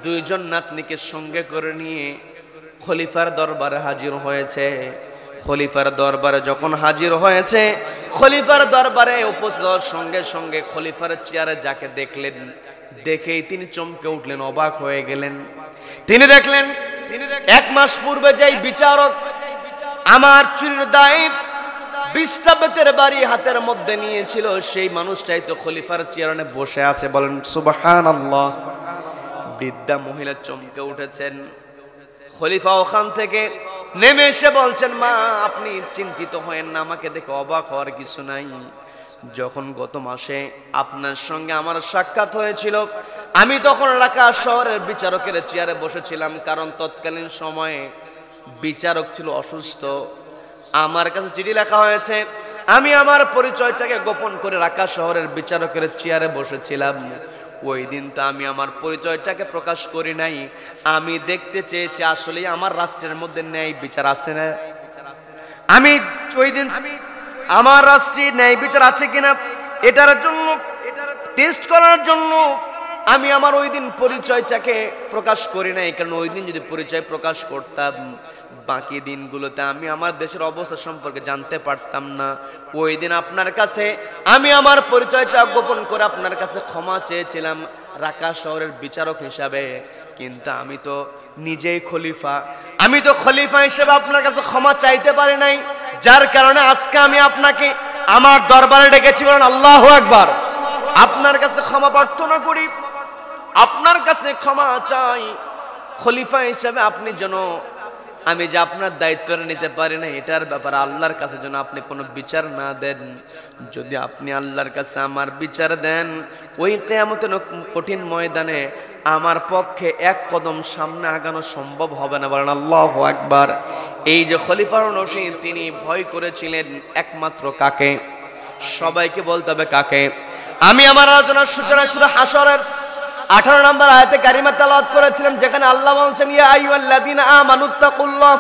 2 জন নাতনিকে সঙ্গে করে নিয়ে খলিফার দরবারে হাজির হয়েছে। খলিফার দরবারে যখন হাজির হয়েছে, খলিফার দরবারে উপস্থিত হওয়ার সঙ্গে সঙ্গে খলিফার চেয়ারে যাকে দেখলেন, দেখেই তিনি চমকে উঠলেন, অবাক হয়ে গেলেন। তিনি দেখলেন 1 মাস পূর্বে যেই বিচারক আমার চুরির দায়ে 20টা বেতের বাড়ি হাতের মধ্যে নিয়েছিল, সেই মানুষটাই তো খলিফার চেয়ারে বসে আছে। বলেন সুবহানাল্লাহ। বৃদ্ধা মহিলা চমকে উঠেছেন। খলিফা ওখান থেকে নেমে এসে বলছেন, মা আপনি চিন্তিত হয়েন না, আমাকে দেখে অবাক হওয়ার কিছু নাই। যখন গত মাসে আপনার সঙ্গে আমার সাক্ষাৎ হয়েছিল, আমি তখন রাকা শহরের বিচারকের চেয়ারে বসেছিলাম, কারণ তৎকালীন সময়ে বিচারক ছিল অসুস্থ। আমার কাছে চিঠি লেখা হয়েছে, আমি আমার পরিচয়টাকে গোপন করে রাকা শহরের বিচারকের চেয়ারে বসেছিলাম। ওই দিন তো আমি আমার পরিচয়টাকে প্রকাশ করি নাই। আমি দেখতে চেয়েছি আসলে আমার রাষ্ট্রের মধ্যে ন্যায় বিচার আছে না। আমি ওই দিন আমার রাষ্ট্রে ন্যায় বিচার আছে কিনা এটার জন্য টেস্ট করার জন্য আমি আমার ওই দিন পরিচয়টাকে প্রকাশ করি নাই। কারণ ওই দিন যদি পরিচয় প্রকাশ করতাম, বাকি দিনগুলোতে আমি আমার দেশের অবস্থা সম্পর্কে জানতে পারতাম না। ওই দিন আপনার কাছে আমি আমার পরিচয়টা গোপন করে আপনার কাছে ক্ষমা চেয়েছিলাম রাকা শহরের বিচারক হিসাবে, কিন্তু আমি তো নিজেই খলিফা, আমি তো খলিফা হিসেবে আপনার কাছে ক্ষমা চাইতে পারি নাই। যার কারণে আজকে আমি আপনাকে আমার দরবারে ডেকেছি। বলেন আল্লাহু আকবার। আপনার কাছে ক্ষমা প্রার্থনা করি, আপনার কাছে ক্ষমা চাই, খলিফা হিসেবে আপনি যেন আমি যে আপনার দায়িত্বটা নিতে পারি না, এটার ব্যাপারে আল্লাহর কাছে যেন আপনি কোনো বিচার না দেন। যদি আপনি আল্লাহর কাছে আমার বিচার দেন, ওই কিয়ামতের কঠিন ময়দানে আমার পক্ষে 1 কদম সামনে আগানো সম্ভব হবে না। বলেন আল্লাহু আকবার। এই যে খলিফার রশিদ, তিনি ভয় করেছিলেন একমাত্র কাকে? সবাইকে বলতে হবে কাকে? আমি আমার আলোচনার সূচনা সূরা হাশরের 18 নম্বর আয়াতে কারিমা তেলাওয়াত করেছিলাম, যেখানে আল্লাহ বলছেন, ইয়া আইয়ুহাল্লাযীনা আমানুত্তাকুল্লাহ,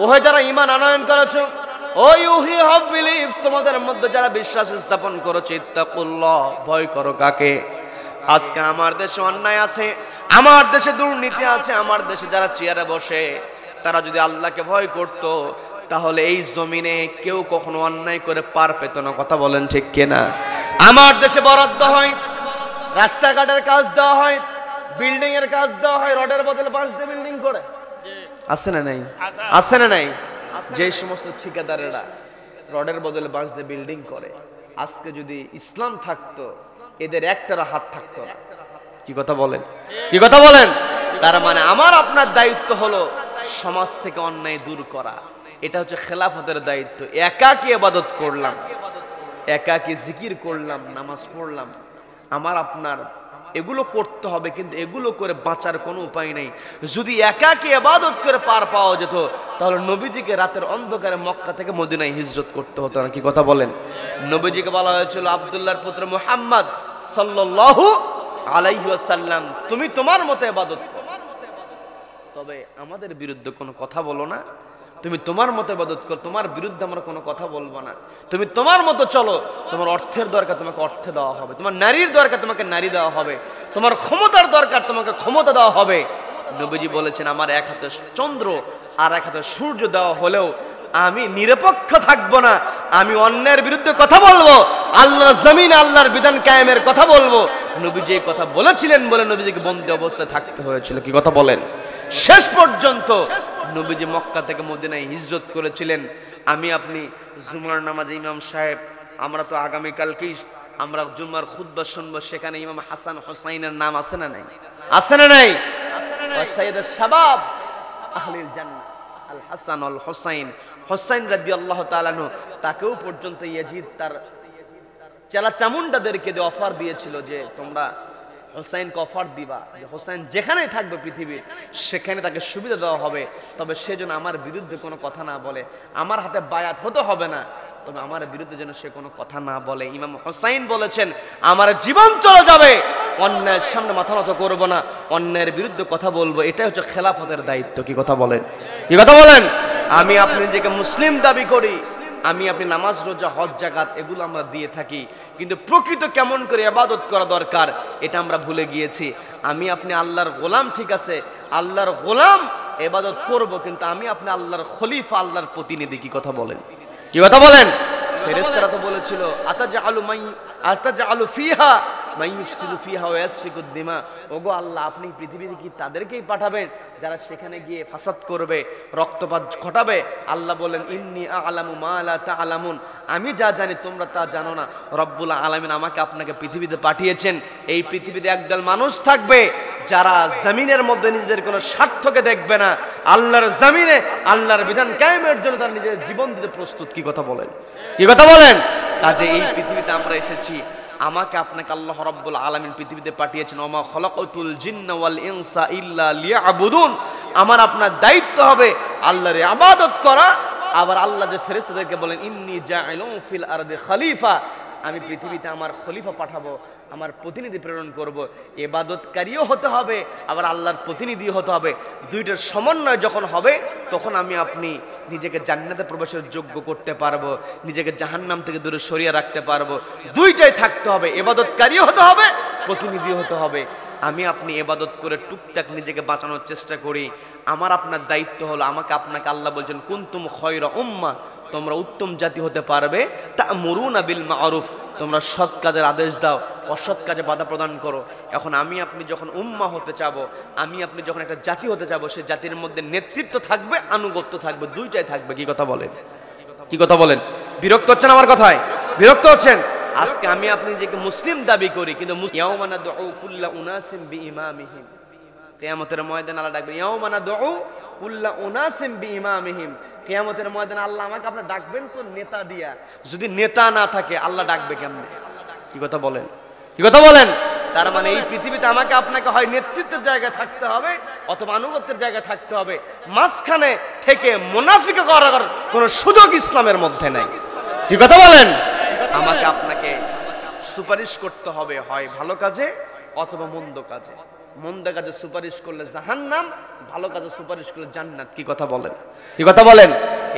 ওহে যারা ঈমান আনয়ন করেছো, ও ইউ হ্যাভ বিলিভ, তোমাদের মধ্যে যারা বিশ্বাস স্থাপন করেছে, ইত্তাকুল্লাহ, ভয় করো কাকে? আজকে আমার দেশে অন্যায় আছে, আমার দেশে দুর্নীতি আছে, আমার দেশে যারা চেয়ারে বসে তারা যদি আল্লাহকে ভয় করত, তাহলে এই জমিনে কেউ কখনো অন্যায় করে পার পেত না। কথা বলেন ঠিক কিনা? আমার দেশে বরাদ্দ হয়, রাস্তাঘাটের কাজ দেওয়া হয়, বিল্ডিং এর কাজ দেওয়া হয়, রডের বদলে বাঁশ দিয়ে বিল্ডিং করে। আছে না নাই? আছে না নাই? যে সমস্ত ঠিকাদারেরা রডের বদলে বাঁশ দিয়ে বিল্ডিং করে। আজকে যদি ইসলাম থাকতো এদের একটারও হাত থাকতো না। কি কথা বলেন, কি কথা বলেন? তার মানে আমার আপনার দায়িত্ব হলো সমাজ থেকে অন্যায় দূর করা। এটা হচ্ছে খেলাফতের দায়িত্ব। একাকী ইবাদত করলাম, একাকী জিকির করলাম, নামাজ পড়লাম, আমার আপনার এগুলো করতে হবে, কিন্তু এগুলো করে বাঁচার কোনো উপায় নেই। যদি একাকী ইবাদত করে পার পাওয়া যেত তাহলে নবীজিকে রাতের অন্ধকারে মক্কা থেকে মদিনায় হিজরত করতে হতো না। কি কথা বলেন? নবীজিকে বলা হয়েছিল আব্দুল্লাহর পুত্র মুহাম্মদ সাল্লাল্লাহু আলাইহি ওয়াসাল্লাম, তুমি তোমার মতো ইবাদত করো, তবে আমাদের বিরুদ্ধে কোনো কথা বলো না। তুমি তোমার মতো ইবাদত করো, তোমার বিরুদ্ধে আমরা কোনো কথা বলবো না। তুমি তোমার মতো চলো, তোমার অর্থের দরকার তোমাকে অর্থ দেওয়া হবে, তোমার নারীর দরকার তোমাকে নারী দেওয়া হবে, তোমার ক্ষমতার দরকার তোমাকে ক্ষমতা দেওয়া হবে। নবীজি বলেছেন আমার এক হাতে চন্দ্র আর এক হাতে সূর্য দেওয়া হলেও আমি নিরপেক্ষ থাকবো না, আমি অন্যের বিরুদ্ধে কথা বলবো, আল্লাহর জমিনে আল্লাহর বিধান কায়েমের কথা বলবো। নবীজি এই কথা বলেছিলেন বলে নবীজিকে বন্দী অবস্থায় থাকতে হয়েছিল। কি কথা বলেন? শেষ পর্যন্ত নবীজি মক্কা থেকে মদিনায় হিজরত করেছিলেন। আমি আপনি জুমার নামাজে ইমাম সাহেব, আমরা তো আগামীকালকেই আমরা জুমার খুতবা শুনবো, সেখানে ইমাম হাসান হুসাইনের নাম আছে না নাই? আছে না নাই? সাইয়্যিদুশ শাবাব আহলিল জান্নাহ আল হাসান আল হুসাইন, হুসাইন রাদিয়াল্লাহু তাআলা আনহু, তাকেও পর্যন্ত ইয়াজিদ তার চেলা চামুন্ডাদেরকে দিয়ে অফার দিয়েছিল যে তোমরা হুসাইনকে অফার দিবা যে হুসাইন যেখানেই থাকবে পৃথিবীর সেখানে তাকে সুবিধা দেওয়া হবে, তবে সে যেন আমার বিরুদ্ধে কোনো কথা না বলে, আমার হাতে বায়াত হতে হবে না, তবে আমার বিরুদ্ধে যেন সে কোনো কথা না বলে। ইমাম হুসাইন বলেছেন আমার জীবন চলে যাবে, অন্যায়ের সামনে মাথা নত করব না, অন্যায়ের বিরুদ্ধে কথা বলবো, এটাই হচ্ছে খেলাফতের দায়িত্ব। কি কথা বলেন, কি কথা বলেন? আমি আপনি নিজেকে মুসলিম দাবি করি, আমি আপনি নামাজ রোজা হজ যাকাত এগুলো আমরা দিয়ে থাকি, কিন্তু প্রকৃত কেমন করে ইবাদত করা দরকার এটা আমরা ভুলে গিয়েছি। আমি আপনি আল্লাহর গোলাম, ঠিক আছে, আল্লাহর গোলাম ইবাদত করব, কিন্তু আমি আপনি আল্লাহর খলিফা, আল্লাহর প্রতিনিধি। কি কথা বলেন, কি কথা বলেন? ফেরেশতারা তো বলেছিল আতাজালু ফিহা মাইয়ুফসিদু ফিহা ওয়া ইয়াসফিকুদ দিমা, ওগো আল্লাহ আপনি পৃথিবীতে কি তাদেরকেই পাঠাবেন যারা সেখানে গিয়ে ফাসাদ করবে, রক্তপাত ঘটাবে? আল্লাহ বলেন ইন্নী আ'লামু মা লা তা'লামুন, আমি যা জানি তোমরা তা জানো না। রব্বুল আলামিন আমাকে আপনাকে পৃথিবীতে পাঠিয়েছেন, এই পৃথিবীতে একদল মানুষ থাকবে যারা জমিনের মধ্যে নিজেদের কোনো স্বার্থকে দেখবে না, আল্লাহর জমিনে আল্লাহর বিধান কায়েমের জন্য তারা নিজের জীবন দিতে প্রস্তুত। কি কথা বলেন, কি কথা বলেন? কাজে এই পৃথিবীতে আমরা এসেছি, আমাকে আপনাকে আল্লাহ রাব্বুল আলামিন পৃথিবীতে পাঠিয়েছেন, ওমা খলাকাতুল জিন্না ওয়াল ইনসা ইল্লা লিয়াবুদুন, আমার আপনার দায়িত্ব হবে আল্লাহর ইবাদত করা। আবার আল্লাহ যে ফেরেশতাদেরকে বলেন ইন্নী জাইলুন ফিল আরদি খলিফা, আমি পৃথিবীতে আমার খলিফা পাঠাবো, আমার প্রতিনিধি প্রেরণ করব। ইবাদতকারীও হতে হবে, আবার আল্লাহর প্রতিনিধি হতে হবে। দুইটার সমন্বয় যখন হবে তখন আমি আপনি নিজেকে জান্নাতে প্রবেশের যোগ্য করতে পারবো, নিজেকে জাহান্নাম থেকে দূরে সরিয়ে রাখতে পারবো। দুইটাই থাকতে হবে, ইবাদতকারীও হতে হবে, প্রতিনিধিও হতে হবে। আমি আপনি ইবাদত করে টুকটাক নিজেকে বাঁচানোর চেষ্টা করি, আমার আপনার দায়িত্ব হলো, আমাকে আপনাকে আল্লাহ বলছেন কুনতুম খায়রা উম্মাহ, তোমরা উত্তম জাতি হতে পারবে, তা'মুরুনা বিল মা'রুফ, তোমরা সৎ কাজের আদেশ দাও, অসৎ কাজে বাধা প্রদান করো। এখন আমি আপনি যখন উম্মাহ হতে চাবো, আমি আপনি যখন একটা জাতি হতে চাবো, সেই জাতির মধ্যে নেতৃত্ব থাকবে, আনুগত্য থাকবে, দুইটাই থাকবে। কি কথা বলেন, কি কথা বলেন? বিরক্ত হচ্ছেন আমার কথায়? বিরক্ত হচ্ছেন? আজকে আমি আপনি যে মুসলিম দাবি করি, কিন্তু ইয়াউমা নাদউ কুল্লা উনাসিম বিইমামিহিম, কিয়ামতের ময়দানে আল্লাহ ডাকবেন ইয়াউমা নাদউ কুল্লা উনাসিম বিইমামিহিম, কিয়ামতের ময়দানে আল্লাহ আমাকে আপনার ডাকবেন তো নেতা দিয়া, যদি নেতা না থাকে আল্লাহ ডাকবে কেমনে? কি কথা বলেন, কি কথা বলেন? তার মানে এই পৃথিবীতে আমাকে আপনাকে হয় নেতৃত্বের জায়গায় থাকতে হবে অথবা আনুগত্যের জায়গায় থাকতে হবে, মাঝখানে থেকে মুনাফিকি করার কোনো সুযোগ ইসলামের মধ্যে নাই। কি কথা বলেন? আমাকে আপনাকে সুপারিশ করতে হবে হয় ভালো কাজে অথবা মন্দ কাজে। মন্দ কাজে সুপারিশ করলে জাহান্নাম, ভালো কাজে সুপারিশ করলে জান্নাত। কি কথা বলেন, কি কথা বলেন?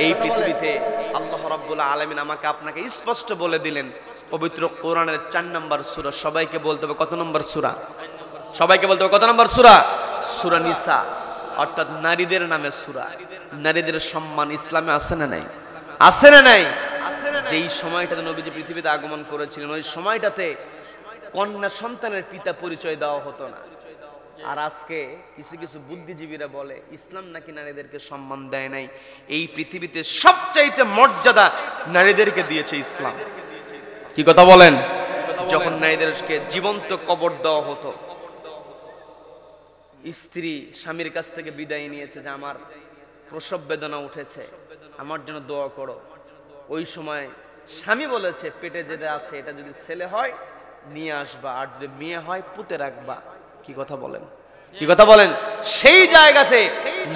এই পৃথিবীতে আল্লাহ রাব্বুল আলামিন আমাকে আপনাকে স্পষ্ট বলে দিলেন পবিত্র কোরআনের 4 নম্বর সূরা, সবাইকে বলতে হবে কত নম্বর সূরা? সবাইকে বলতে হবে কত নম্বর সূরা? সূরা নিসা, অর্থাৎ নারীদের নামে সূরা। নারীদের সম্মান ইসলামে আছে না নাই? আছে না নাই? যেই সময়টাতে নবীজি পৃথিবীতে আগমন করেছিলেন ওই সময়টাতে কন্যা সন্তানের পিতা পরিচয় দেওয়া হতো না। আর আজকে কিছু কিছু বুদ্ধিজীবীরা বলে ইসলাম নাকি নারীদেরকে সম্মান দেয় নাই। এই পৃথিবীতে সবচাইতে মর্যাদা নারীদেরকে দিয়েছে ইসলাম। কি কথা বলেন? যখন নারীদেরকে জীবন্ত কবর দেওয়া হতো, স্ত্রী স্বামীর কাছ থেকে বিদায় নিয়েছে যে আমার প্রসব বেদনা উঠেছে, আমার জন্য দোয়া করো। ওই সময় স্বামী বলেছে পেটে যেটা আছে এটা যদি ছেলে হয় নিয়ে আসবা, আর যদি মেয়ে হয় পুঁতে রাখবা। কি কথা বলেন? কি কথা বলেন? সেই জায়গাতে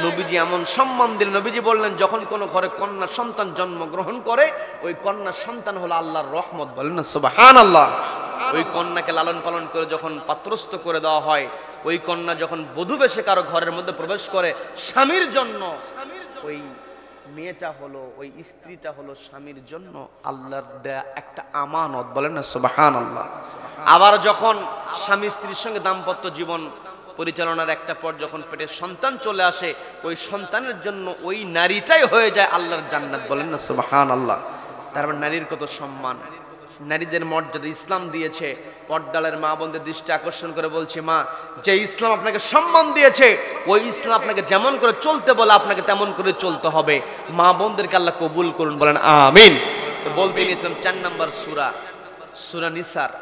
নবীজি এমন সম্মান দিলেন। নবীজি বললেন যখন কোন ঘরে কন্যা সন্তান জন্মগ্রহণ করে ওই কন্যা সন্তান হলো আল্লাহর রহমত। বলেন না সুবহানাল্লাহ। ওই কন্যাকে লালন পালন করে যখন পাত্রস্থ করে দেওয়া হয়, ওই কন্যা যখন বধূ বেশে কারো ঘরের মধ্যে প্রবেশ করে স্বামীর জন্য, ওই মেয়েটা হলো, ওই স্ত্রীটা হলো স্বামীর জন্য আল্লাহর দেয়া একটা আমানত। বলেন না সুবহানাল্লাহ। আবার যখন স্বামী স্ত্রীর সঙ্গে দাম্পত্য জীবন পরিচালনার একটা পর যখন পেটে সন্তান চলে আসে, ওই সন্তানের জন্য ওই নারীটাই হয়ে যায় আল্লাহর জান্নাত। বলেন না সুবহানাল্লাহ। তারপর নারীর কত সম্মান, নারীদের মর্যাদা ইসলাম দিয়েছে। পর্দালের মা বোনদের দৃষ্টি আকর্ষণ করে বলছি, মা, যে ইসলাম আপনাকে সম্মান দিয়েছে ওই ইসলাম আপনাকে যেমন করে চলতে বলে আপনাকে তেমন করে চলতে হবে। মা বোনদেরকে আল্লাহ কবুল করুন, বলেন আমিন। তো বলতে নিয়েছিলাম 4 নম্বর সূরা, সূরা নিসার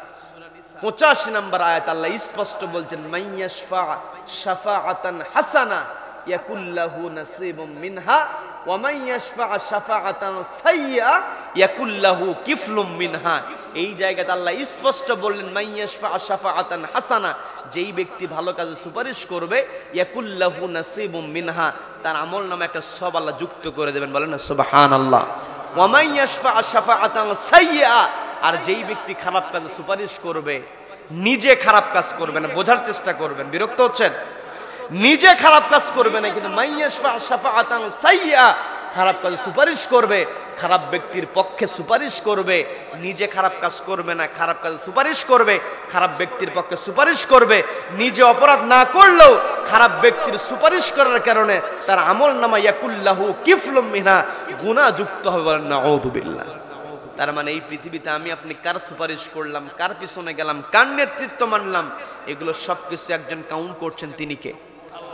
85 নম্বর আয়াত আল্লাহ স্পষ্ট বলছেন, মাইয়াশফা শাফাআতান হাসানা ইয়াকুল্লাহু নাসিবুম মিনহা ওয়া মাইয়াশফা শাফাআতান সাইয়্যা ইয়াকুল্লাহু কিফলুম মিনহা। এই জায়গাতে আল্লাহ স্পষ্ট বললেন মাইয়াশফা শাফাআতান হাসানা, যেই ব্যক্তি ভালো কাজে সুপারিশ করবে ইয়াকুল্লাহু নাসিবুম মিনহা, তার আমল নামে একটা সওয়াব আল্লাহ যুক্ত করে দেবেন। বলেন না সুবহানাল্লাহ। ওয়া মাইয়াশফা শাফাআতান সাইয়্যা, আর যেই ব্যক্তি খারাপ কাজে সুপারিশ করবে, নিজে খারাপ কাজ করবে না, বোঝার চেষ্টা করবেন, বিরক্ত হচ্ছেন, নিজে খারাপ কাজ করবে না, কিন্তু মাইয়াশফা শাফাআতান সাইয়্যা, খারাপ কাজে সুপারিশ করবে, খারাপ ব্যক্তির পক্ষে সুপারিশ করবে, নিজে খারাপ কাজ করবে না, খারাপ কাজে সুপারিশ করবে, খারাপ ব্যক্তির পক্ষে সুপারিশ করবে, নিজে অপরাধ না করলেও খারাপ ব্যক্তির সুপারিশ করার কারণে তার আমল নামা ইয়াকুল্লাহু কিফলুম মিনহা, গুনাহ যুক্ত হবে। বলেন নাউযু বিল্লাহ। তার মানে এই পৃথিবীতে আমি আপনি কার সুপারিশ করলাম, কার পিছনে গেলাম, কার নেতৃত্ব মানলাম, এগুলো সবকিছু একজন কাউন্ট করছেন। তিনি কে?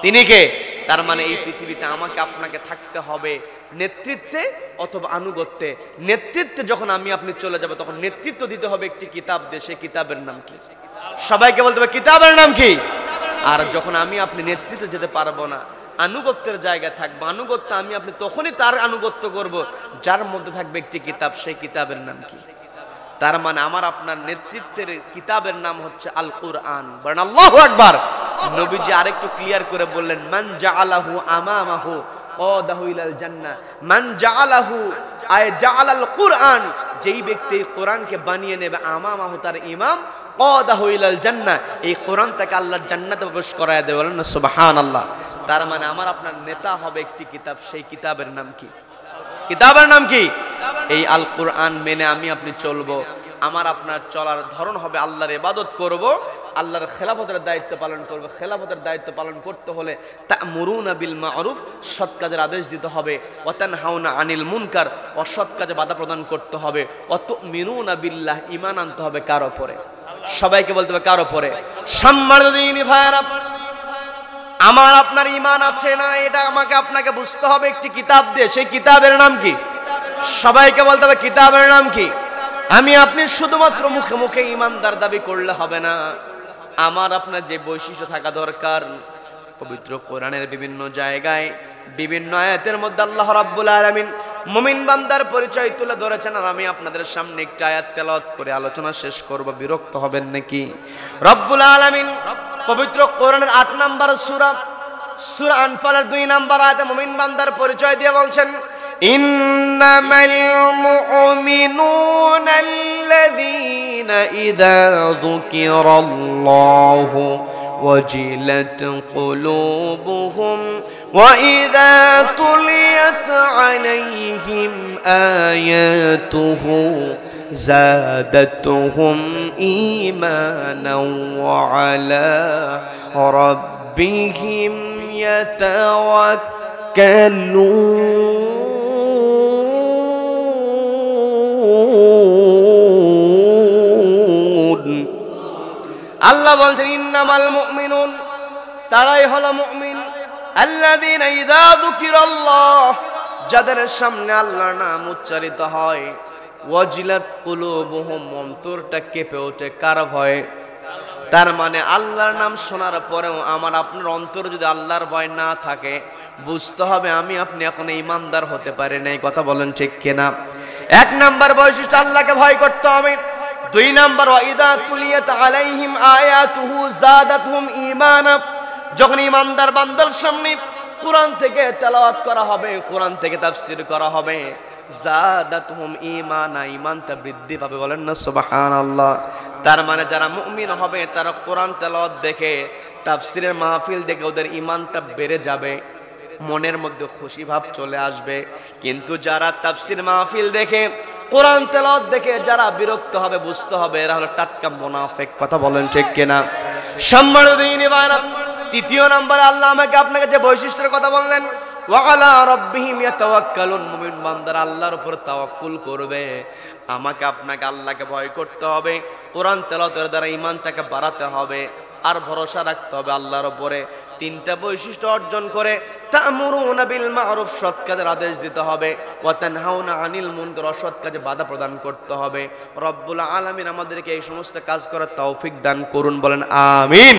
তিনি কে? তার মানে এই পৃথিবীতে আমাকে আপনাকে থাকতে হবে নেতৃত্বে অথবা আনুগত্যে। নেতৃত্বে যখন আমি আপনি চলে যাব তখন নেতৃত্ব দিতে হবে একটি কিতাব দিয়ে। সেই কিতাবের নাম কি? সবাইকে বলতে হবে কিতাবের নাম কি? আর যখন আমি আপনি নেতৃত্বে যেতে পারবো না, আনুগত্যের জায়গায় থাকবো, আনুগত্য আমি আপনি তখনই তার আনুগত্য করব যার মধ্যে থাকবে একটি কিতাব। সেই কিতাবের নাম কি? তার মানে আমার আপনার নেতৃত্বের কিতাবের নাম হচ্ছে আল কুরআন। বলেন আল্লাহু আকবার। নবীজি আরেকটু ক্লিয়ার করে বললেন, মান জাআলাহু আমামাহু ক্বাদাহু ইলাল জান্নাহ, মান জাআলাহু আয় জাআলাল কুরআন, যেই ব্যক্তি কোরআনকে বানিয়ে নেবে, আমামাহু তার ইমাম, ক্বাদাহু ইলাল জান্নাহ, এই কোরআন তাকে আল্লাহর জান্নাতে প্রবেশ করায় দেবে। বলেন না সুবহানাল্লাহ। তার মানে আমার আপনার নেতা হবে একটি কিতাব। সেই কিতাবের নাম কি? কিতাবের নাম কি? এই আল কুরআন মেনে আমি আপনি চলবো। আমার আপনার চলার ধরন হবে আল্লাহর ইবাদত করব, আল্লাহর খেলাফতের দায়িত্ব পালন করব। খেলাফতের দায়িত্ব পালন করতে হলে তা'মুরুনা বিল মা'রুফ, সৎ কাজের আদেশ দিতে হবে, ওয়া তানহাউনা আনিল মুনকার, অসৎ কাজে বাধা প্রদান করতে হবে, ওয়া তু'মিনুনা বিল্লাহ, ঈমান আনতে হবে কার উপরে? সবাইকে বলতে হবে কার উপরে? সম্মানিত দিনী ভাইরা, আমার আপনার ঈমান আছে না এটা আমাকে আপনাকে বুঝতে হবে একটি কিতাব দিয়ে। সেই কিতাবের নাম কি? সবাইকে বলতে হবে কিতাবের নাম কি? আমি আপনি শুধুমাত্র মুখে মুখে ঈমানদার দাবি করলে হবে না। আমার আপনার যে বৈশিষ্ট্য থাকা দরকার, পবিত্র কোরআনের বিভিন্ন জায়গায় বিভিন্ন আয়াতের মধ্যে আল্লাহ রাব্বুল আলামিন মুমিন বান্দার পরিচয় তুলে ধরেছেন। আর আমি আপনাদের সামনে একটা আয়াত তেলাওয়াত করে আলোচনা শেষ করব, বিরক্ত হবেন নাকি? রব্বুল আলামিন পবিত্র কোরআনের 8 নম্বর সূরা, সূরা আনফালের 2 নম্বর আয়াতে মুমিন বান্দার পরিচয় দিয়ে বলছেন, ইন্নামাল মুমিনুনা আল্লাযীনা ইযা যুকিরাল্লাহু وجلت قلوبهم وإذا تليت عليهم آياته زادتهم إيمانا وعلى ربهم يتوكلون। আল্লাহ বলছেন ইন্নামাল মুমিনুন, তারাই হলো মুমিন। আল্লাযীনা ইযা যুকিরাল্লাহ, যাদের সামনে আল্লাহর নাম উচ্চারিত হয়, ওয়াজিলাত কুলুবুহুম, অন্তরটা কেঁপে ওঠে। কার ভয়ে? তার মানে আল্লাহর নাম শোনার পরেও আমার আপনার অন্তর যদি আল্লাহর ভয় না থাকে, বুঝতে হবে আমি আপনি এখন ঈমানদার হতে পারি নাই। কথা বলেন ঠিক কিনা? এক নাম্বার বৈশিষ্ট্য, আল্লাহকে ভয় করতে হবে। দুই নাম্বার, ওয়াইদা তুলিয়াত আলাইহিম আয়াতুহু যাদাতহুম ঈমানা, যখন ঈমানদার বান্দার সামনে কোরআন থেকে তেলাওয়াত করা হবে, কোরআন থেকে তাফসীর করা হবে, যাদাতহুম ঈমানা, ঈমানটা বৃদ্ধি পাবে। বলেন না সুবহানাল্লাহ। তার মানে যারা মুমিন হবে তারা কোরআন তেলাওয়াত দেখে, তাফসীরের মাহফিল দেখে ওদের ঈমানটা বেড়ে যাবে, মনের মধ্যে খুশি ভাব চলে আসবে। কিন্তু যারা তাফসীর মাহফিল দেখে, কোরআন তেলাওয়াত দেখে যারা বিরক্ত হবে, বুঝতে হবে এরা হলো টাটকা মুনাফিক। কথা বলেন ঠিক কিনা? সম্মানিত দিনী ভাইরা, তৃতীয় নম্বরে আল্লাহ আমাকে আপনাকে যে বৈশিষ্ট্যের কথা বললেন, ওয়া আলা রাব্বিহিম ইয়াতাওয়াক্কালুন, মুমিন বান্দারা আল্লাহর উপর তাওয়াক্কুল করবে। আমাকে আপনাকে আল্লাহকে ভয় করতে হবে, কোরআন তেলাওয়াতের দ্বারা ঈমানটাকে বাড়াতে হবে, আর ভরসা রাখতে হবে আল্লাহর উপরে। তিনটা বৈশিষ্ট্য অর্জন করে তা'মুরুনা বিল মা'রুফ, সৎ কাজের আদেশ দিতে হবে, ওয়া তানহাউনা আনিল মুনকার, অসৎ কাজে বাধা প্রদান করতে হবে। রব্বুল আলামিন আমাদেরকে এই সমস্ত কাজ করার তৌফিক দান করুন। বলেন আমিন।